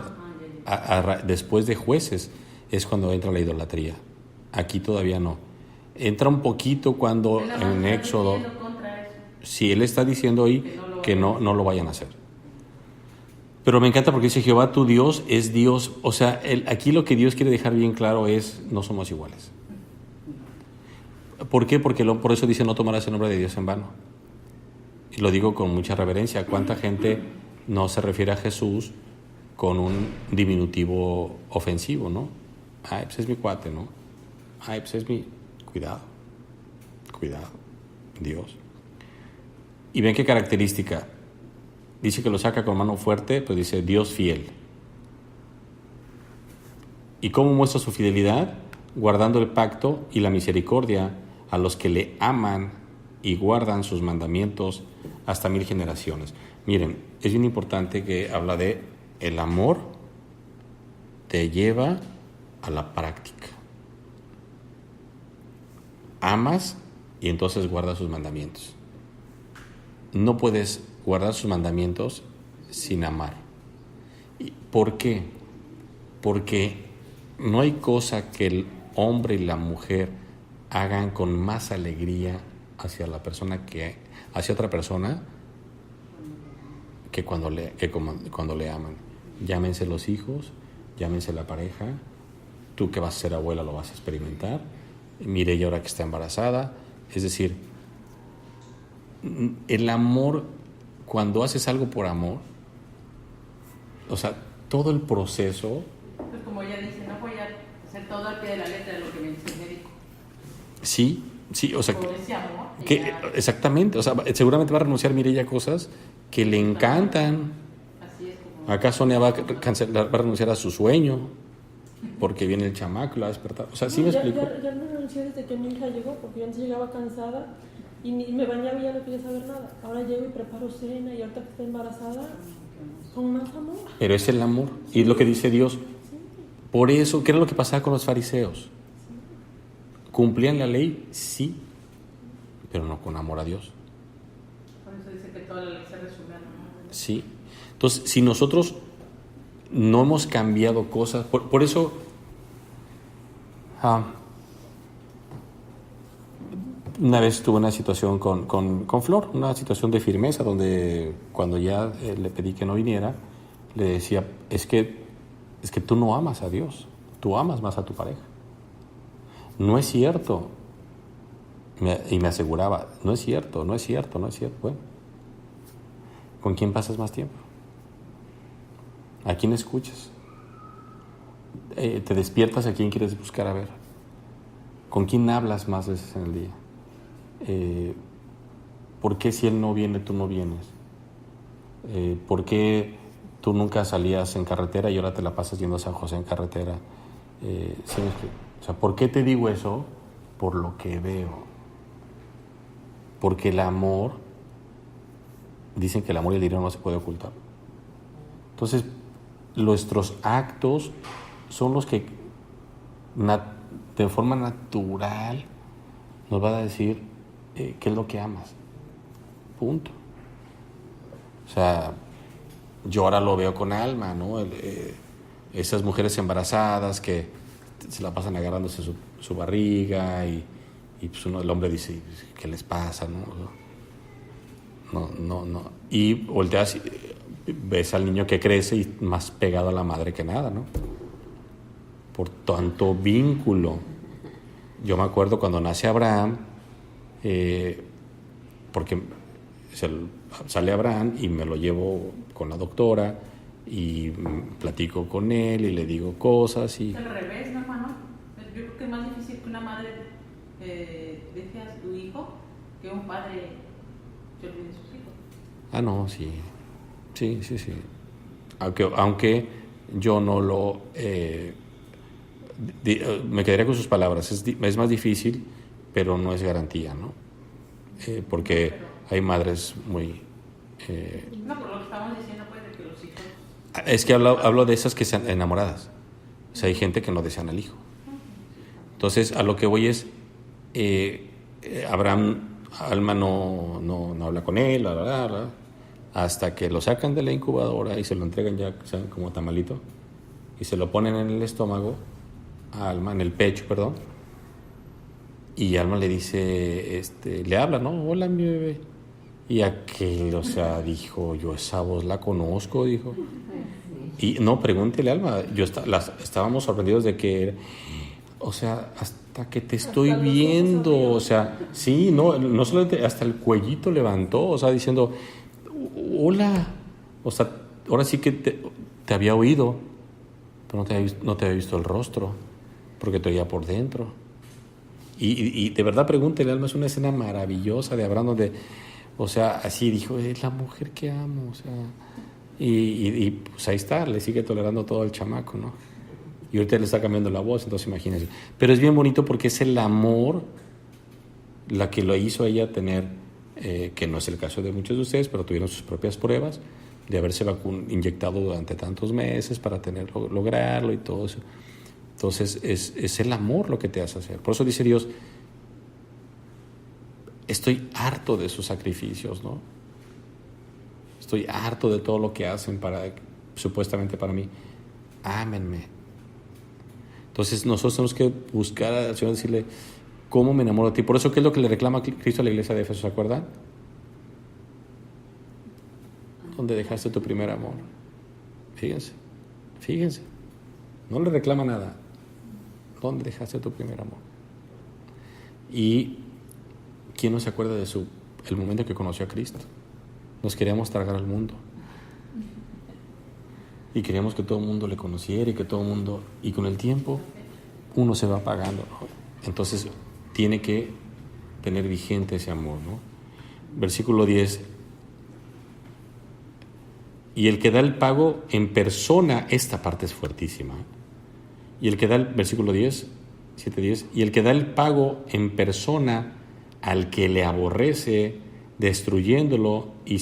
después de Jueces, es cuando entra la idolatría. Aquí todavía no. Entra un poquito cuando en Éxodo. Sí, él está diciendo ahí que no lo vayan a hacer. Pero me encanta porque dice Jehová tu Dios es Dios. O sea, aquí lo que Dios quiere dejar bien claro es no somos iguales. ¿Por qué? Porque por eso dice no tomarás el nombre de Dios en vano. Y lo digo con mucha reverencia. ¿Cuánta gente no se refiere a Jesús con un diminutivo ofensivo, no? Ay, pues es mi cuate, ¿no? Ay, pues es mi... Cuidado, Dios. Y ven qué característica. Dice que lo saca con mano fuerte, pues dice Dios fiel. ¿Y cómo muestra su fidelidad? Guardando el pacto y la misericordia a los que le aman y guardan sus mandamientos hasta 1000 generaciones. Miren, es bien importante que habla de el amor te lleva a la práctica. Amas y entonces guardas sus mandamientos. No puedes guardar sus mandamientos sin amar. ¿Por qué? Porque no hay cosa que el hombre y la mujer hagan con más alegría hacia otra persona que cuando le aman. Llámense los hijos, llámense la pareja. Tú que vas a ser abuela lo vas a experimentar. Mireia ahora que está embarazada. Es decir, el amor, cuando haces algo por amor, o sea, todo el proceso... Pues como ella dice, no voy a hacer todo al pie de la letra de lo que me dice el médico. Sí, o sea... Por ese amor. Exactamente, o sea, seguramente va a renunciar Mireia a cosas que le encantan. Así es como... Acá Sonia va a renunciar a su sueño, porque viene el chamaco, la va a despertar. O sea, ¿sí me explico? Ya no renuncié desde que mi hija llegó, porque yo antes llegaba cansada y me bañaba y ya no quería saber nada. Ahora llego y preparo cena y ahorita que está embarazada, con más amor. Pero es el amor, y es lo que dice Dios. Por eso, ¿qué era lo que pasaba con los fariseos? ¿Cumplían la ley? Sí, pero no con amor a Dios. Por eso dice que toda la ley se resume al amor. Sí. Entonces, si nosotros no hemos cambiado cosas, por eso una vez tuve una situación con Flor, una situación de firmeza, donde cuando ya le pedí que no viniera, le decía, es que tú no amas a Dios, tú amas más a tu pareja. No es cierto. Y me aseguraba, no es cierto. Bueno, ¿con quién pasas más tiempo? ¿A quién escuchas? ¿Te despiertas a quién quieres buscar a ver? ¿Con quién hablas más veces en el día? ¿Por qué si él no viene, tú no vienes? ¿Por qué tú nunca salías en carretera y ahora te la pasas yendo a San José en carretera? ¿Sí? O sea, ¿por qué te digo eso? Por lo que veo. Porque el amor, dicen que el amor y el dinero no se puede ocultar. Entonces, nuestros actos son los que de forma natural nos van a decir qué es lo que amas. Punto. O sea, yo ahora lo veo con Alma, ¿no? Esas mujeres embarazadas que se la pasan agarrándose su barriga y pues el hombre dice, ¿qué les pasa? No. Y volteas, ves al niño que crece y más pegado a la madre que nada, ¿no? Por tanto vínculo. Yo me acuerdo cuando nace Abraham, porque sale Abraham y me lo llevo con la doctora y platico con él y le digo cosas y... Es al revés, ¿no, hermano? Yo creo que es más difícil que una madre deje a su hijo que un padre se olvide de sus hijos. Ah, no, sí. Sí. Aunque yo no lo... me quedaría con sus palabras. Es más difícil, pero no es garantía, ¿no? Porque hay madres muy... No, por lo que estamos diciendo, pues, de que los hijos... Es que hablo de esas que están enamoradas. O sea, hay gente que no desean al hijo. Entonces, a lo que voy es... Alma no habla con él, bla, bla, bla, hasta que lo sacan de la incubadora y se lo entregan ya, ¿saben? Como tamalito, y se lo ponen en el estómago a Alma, en el pecho, perdón, y Alma le dice, le habla, ¿no? Hola, mi bebé. Y aquel, o sea, dijo, yo esa voz la conozco, dijo. Y no, pregúntele, Alma, estábamos sorprendidos de que, o sea, hasta que te estoy viendo, o sea, sí, no solamente, hasta el cuellito levantó, o sea, diciendo, hola, o sea, ahora sí que te había oído, pero no te había visto el rostro, porque te oía por dentro. Y de verdad, pregúntele, Alma, es una escena maravillosa de Abraham donde, o sea, así dijo, es la mujer que amo, o sea, y pues ahí está, le sigue tolerando todo el chamaco, ¿no? Y ahorita le está cambiando la voz, entonces imagínense. Pero es bien bonito porque es el amor la que lo hizo a ella tener, que no es el caso de muchos de ustedes, pero tuvieron sus propias pruebas de haberse inyectado durante tantos meses para lograrlo y todo eso. Entonces es el amor lo que te hace hacer. Por eso dice Dios, estoy harto de sus sacrificios, ¿no? Estoy harto de todo lo que hacen supuestamente para mí. Ámenme. Entonces nosotros tenemos que buscar al Señor y decirle, ¿cómo me enamoro de ti? Por eso, ¿qué es lo que le reclama Cristo a la iglesia de Éfeso? ¿Se acuerdan? ¿Dónde dejaste tu primer amor? Fíjense. No le reclama nada. ¿Dónde dejaste tu primer amor? Y ¿quién no se acuerda de el momento que conoció a Cristo? Nos queríamos tragar al mundo. Y queríamos que todo el mundo le conociera y con el tiempo uno se va apagando, ¿no? Entonces tiene que tener vigente ese amor, ¿no? Versículo 10. Y el que da el pago en persona, esta parte es fuertísima. Y el que da versículo 10, 7:10, y el que da el pago en persona al que le aborrece, destruyéndolo y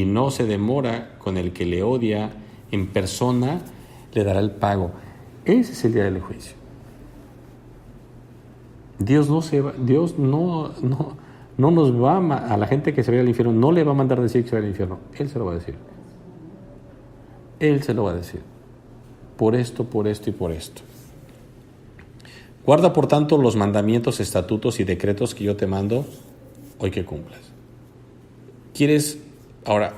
no se demora con el que le odia, en persona le dará el pago. Ese es el día del juicio. Dios no nos va a la gente que se vaya al infierno, no le va a mandar decir que se vaya al infierno. Él se lo va a decir. Él se lo va a decir. Por esto y por esto. Guarda por tanto los mandamientos, estatutos y decretos que yo te mando hoy que cumplas. Ahora,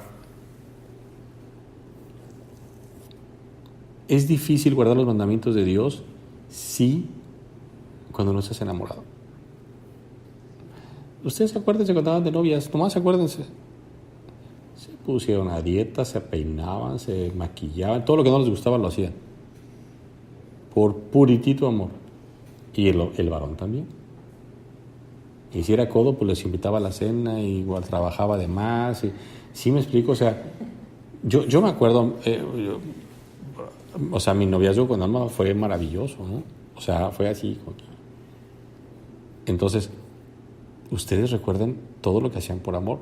¿es difícil guardar los mandamientos de Dios? Sí, cuando no estás enamorado. Ustedes acuérdense cuando estaban de novias, nomás acuérdense. Se pusieron a dieta, se peinaban, se maquillaban, todo lo que no les gustaba lo hacían. Por puritito amor. Y el varón también. Y si era codo, pues les invitaba a la cena, y igual trabajaba de más. ¿Sí me explico? O sea, yo me acuerdo, mi noviazgo con Alma fue maravilloso, ¿no? O sea, fue así. Entonces, ustedes recuerden todo lo que hacían por amor.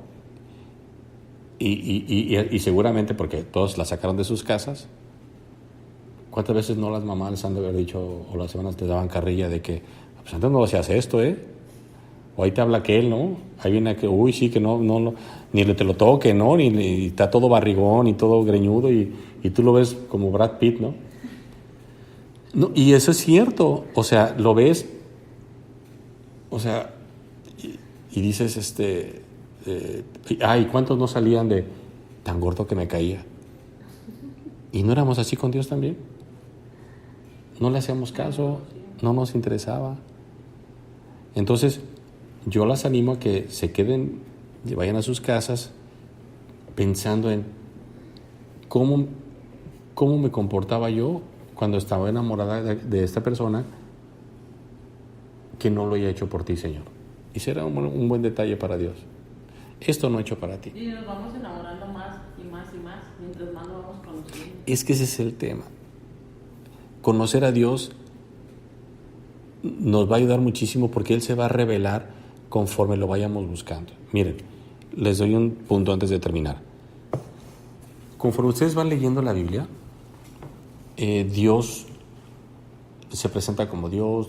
Y seguramente, porque todos la sacaron de sus casas, ¿cuántas veces no las mamás les han de haber dicho, o las hermanas te daban carrilla de que, pues antes no hacías esto, o ahí te habla aquel, ¿no? Ahí viene que, sí, que no, ni te lo toque, ¿no? Ni está todo barrigón y todo greñudo y tú lo ves como Brad Pitt, ¿no? No, y eso es cierto, o sea, lo ves, o sea, y dices, ¿y cuántos no salían de tan gordo que me caía? ¿Y no éramos así con Dios también? No le hacíamos caso, no nos interesaba. Entonces, yo las animo a que se queden, vayan a sus casas pensando en cómo me comportaba yo cuando estaba enamorada de esta persona que no lo haya hecho por ti, Señor. Y será un buen detalle para Dios. Esto no hecho para ti. Y nos vamos enamorando más y más y más, mientras más lo vamos conociendo. Es que ese es el tema. Conocer a Dios nos va a ayudar muchísimo porque Él se va a revelar conforme lo vayamos buscando. Miren, les doy un punto antes de terminar. Conforme ustedes van leyendo la Biblia, Dios se presenta como Dios,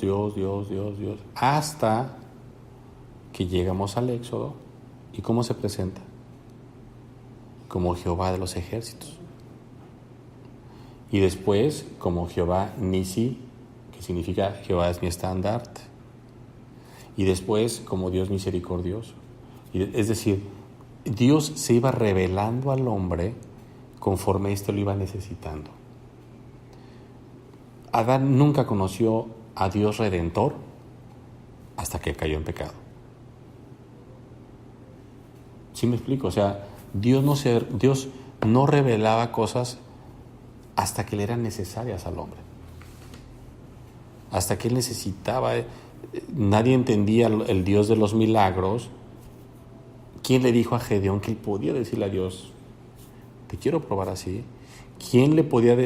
hasta que llegamos al Éxodo. ¿Y cómo se presenta? Como Jehová de los ejércitos. Y después, como Jehová Nisi, que significa Jehová es mi estandarte. Y después, como Dios misericordioso. Es decir, Dios se iba revelando al hombre conforme éste lo iba necesitando. Adán nunca conoció a Dios Redentor hasta que cayó en pecado. ¿Sí me explico? O sea, Dios no revelaba cosas hasta que le eran necesarias al hombre. Hasta que él necesitaba. Nadie entendía el Dios de los milagros. ¿Quién le dijo a Gedeón que él podía decirle a Dios, te quiero probar así? ¿Quién podía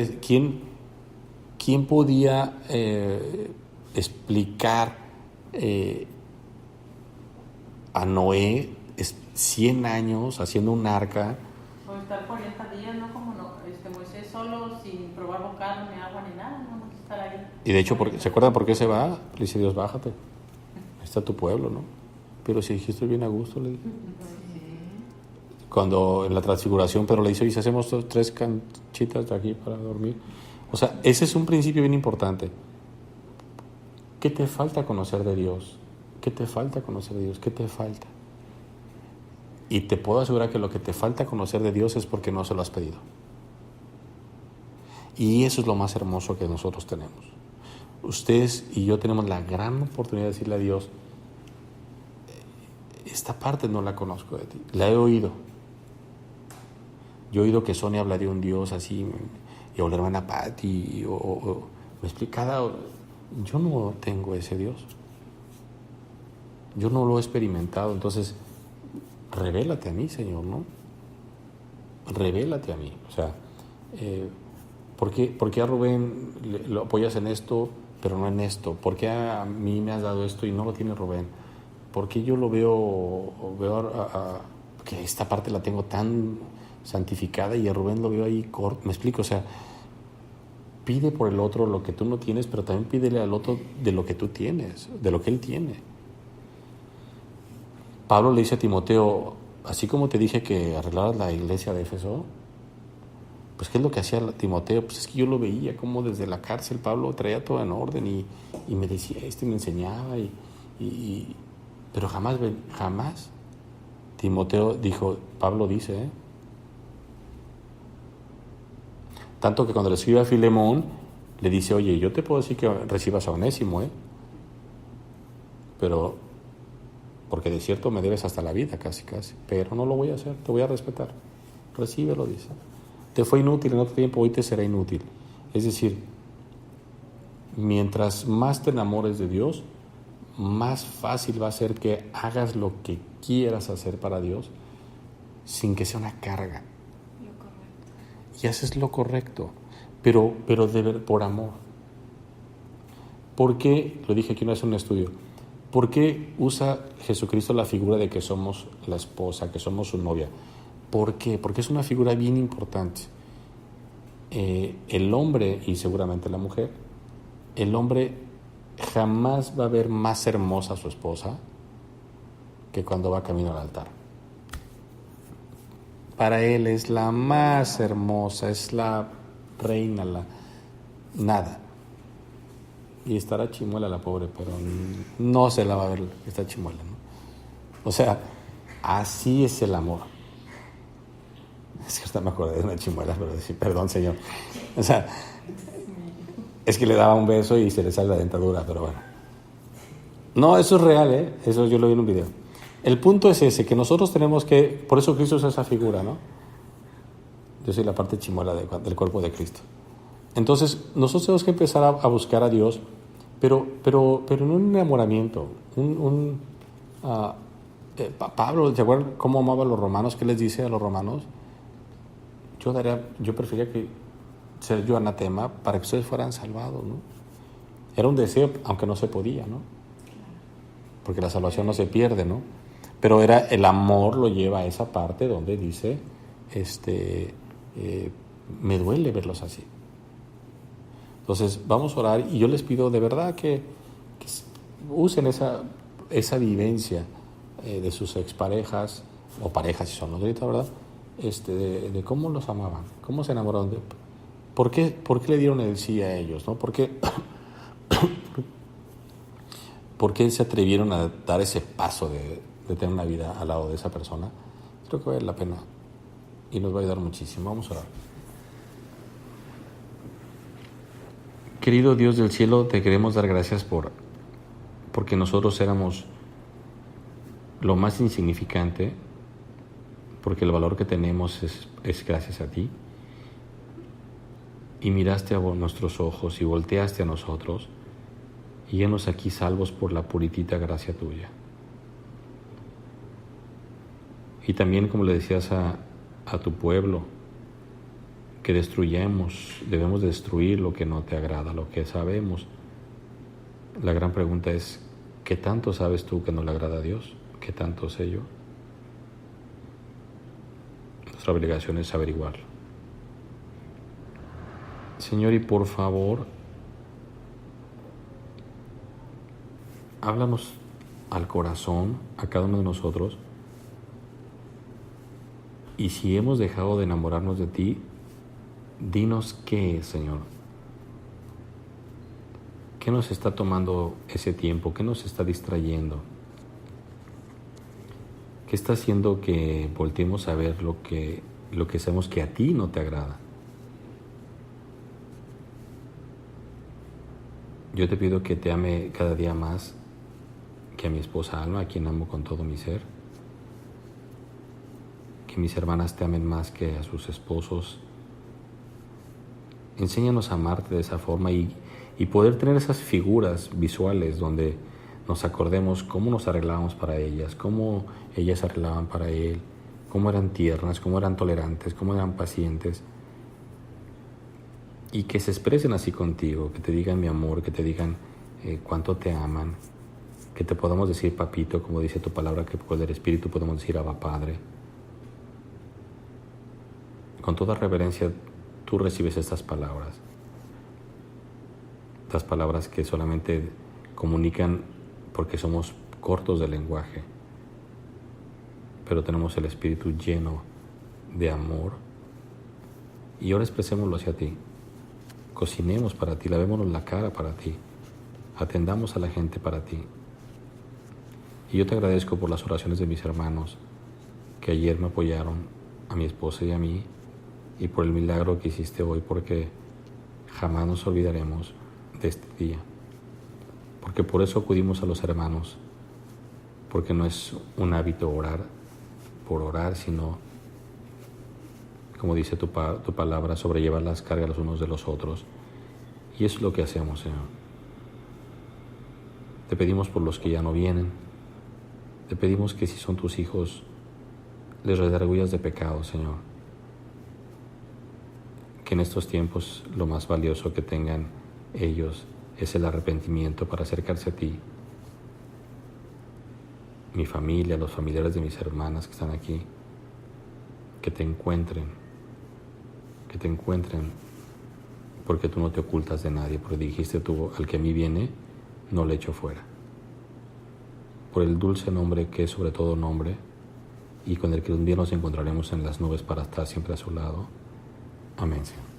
explicar a Noé 100 años haciendo un arca? O estar 40 días, ¿no? Como Moisés solo, sin probar carne, ni agua, ni nada, no estar ahí. Y de hecho, ¿se acuerdan por qué se va? Le dice Dios, bájate. Ahí está tu pueblo, ¿no? Pero si dijiste bien a gusto, le dije. Cuando en la transfiguración Pedro le dice, si hacemos 3 canchitas de aquí para dormir. O sea, ese es un principio bien importante. ¿Qué te falta conocer de Dios? ¿Qué te falta conocer de Dios? ¿Qué te falta? Y te puedo asegurar que lo que te falta conocer de Dios es porque no se lo has pedido. Y eso es lo más hermoso que nosotros tenemos. Ustedes y yo tenemos la gran oportunidad de decirle a Dios, esta parte no la conozco de ti, la he oído. Yo he oído que Sonia habla de un Dios así, o la hermana Patti, o me explicada. Yo no tengo ese Dios. Yo no lo he experimentado. Entonces, revélate a mí, Señor, ¿no? Revélate a mí. O sea, ¿por qué a Rubén lo apoyas en esto, pero no en esto? ¿Por qué a mí me has dado esto y no lo tiene Rubén? ¿Por qué yo lo veo que esta parte la tengo tan santificada y a Rubén lo veo ahí corto? Me explico, o sea, pide por el otro lo que tú no tienes, pero también pídele al otro de lo que tú tienes, de lo que él tiene. Pablo le dice a Timoteo, así como te dije que arreglaras la iglesia de Éfeso, pues ¿qué es lo que hacía Timoteo? Pues es que yo lo veía como desde la cárcel Pablo traía todo en orden y me decía esto y me enseñaba, pero jamás Timoteo dijo, Pablo dice, tanto que cuando le escribe a Filemón, le dice, oye, yo te puedo decir que recibas a Onésimo, pero porque de cierto me debes hasta la vida, casi, pero no lo voy a hacer, te voy a respetar, recíbelo, dice. Te fue inútil en otro tiempo, hoy te será inútil. Es decir, mientras más te enamores de Dios, más fácil va a ser que hagas lo que quieras hacer para Dios sin que sea una carga. Lo correcto. Y haces lo correcto, pero por amor. ¿Por qué? Lo dije aquí una vez en un estudio. ¿Por qué usa Jesucristo la figura de que somos la esposa, que somos su novia? ¿Por qué? Porque es una figura bien importante. El hombre, y seguramente la mujer, el hombre jamás va a ver más hermosa a su esposa que cuando va camino al altar. Para él es la más hermosa, es la reina, nada. Y estará chimuela la pobre, pero no se la va a ver esta chimuela, ¿no? O sea, así es el amor. Es que hasta me acordé de una chimuela, pero decir, perdón, Señor. O sea, es que le daba un beso y se le sale la dentadura, pero bueno. No, eso es real, eso yo lo vi en un video. El punto es ese, que nosotros tenemos que, por eso Cristo es esa figura, ¿no? Yo soy la parte chimuela del cuerpo de Cristo. Entonces, nosotros tenemos que empezar a buscar a Dios, pero en un enamoramiento. Pablo, ¿te acuerdas cómo amaba a los romanos? ¿Qué les dice a los romanos? Yo prefería que ser yo anatema para que ustedes fueran salvados, ¿no? Era un deseo, aunque no se podía, ¿no? Porque la salvación no se pierde, ¿no? Pero el amor lo lleva a esa parte donde dice, me duele verlos así. Entonces vamos a orar y yo les pido de verdad que usen esa vivencia de sus exparejas o parejas si son ahorita, ¿verdad? De cómo los amaban, cómo se enamoraron de... ¿Por qué le dieron el sí a ellos, no? ¿Por qué se atrevieron a dar ese paso de tener una vida al lado de esa persona? Creo que vale la pena y nos va a ayudar muchísimo. Vamos a orar. Querido Dios del cielo, te queremos dar gracias porque nosotros éramos lo más insignificante, porque el valor que tenemos es gracias a ti. Y miraste a nuestros ojos y volteaste a nosotros y henos aquí salvos por la puritita gracia tuya. Y también, como le decías a tu pueblo, que debemos destruir lo que no te agrada, lo que sabemos. La gran pregunta es, ¿qué tanto sabes tú que no le agrada a Dios? ¿Qué tanto sé yo? Nuestra obligación es averiguarlo. Señor, y por favor, háblanos al corazón, a cada uno de nosotros, y si hemos dejado de enamorarnos de ti, dinos qué es, Señor. ¿Qué nos está tomando ese tiempo? ¿Qué nos está distrayendo? ¿Qué está haciendo que volteemos a ver lo que sabemos que a ti no te agrada? Yo te pido que te ame cada día más que a mi esposa Alma, a quien amo con todo mi ser. Que mis hermanas te amen más que a sus esposos. Enséñanos a amarte de esa forma y poder tener esas figuras visuales donde nos acordemos cómo nos arreglábamos para ellas, cómo ellas se arreglaban para él, cómo eran tiernas, cómo eran tolerantes, cómo eran pacientes. Y que se expresen así contigo, que te digan mi amor, que te digan cuánto te aman, que te podamos decir papito, como dice tu palabra, que con el Espíritu podemos decir Abba Padre. Con toda reverencia tú recibes estas palabras que solamente comunican porque somos cortos de lenguaje, pero tenemos el Espíritu lleno de amor. Y ahora expresémoslo hacia ti. Cocinemos para ti, lavémonos la cara para ti, atendamos a la gente para ti. Y yo te agradezco por las oraciones de mis hermanos que ayer me apoyaron, a mi esposa y a mí, y por el milagro que hiciste hoy, porque jamás nos olvidaremos de este día. Porque por eso acudimos a los hermanos, porque no es un hábito orar por orar, sino, como dice tu palabra, sobrellevar las cargas los unos de los otros. Y eso es lo que hacemos, Señor. Te pedimos por los que ya no vienen. Te pedimos que si son tus hijos, les redargullas de pecado, Señor. Que en estos tiempos lo más valioso que tengan ellos es el arrepentimiento para acercarse a ti. Mi familia, los familiares de mis hermanas que están aquí, que te encuentren, porque tú no te ocultas de nadie, porque dijiste tú, al que a mí viene, no le echo fuera. Por el dulce nombre que es sobre todo nombre, y con el que un día nos encontraremos en las nubes para estar siempre a su lado. Amén, Señor.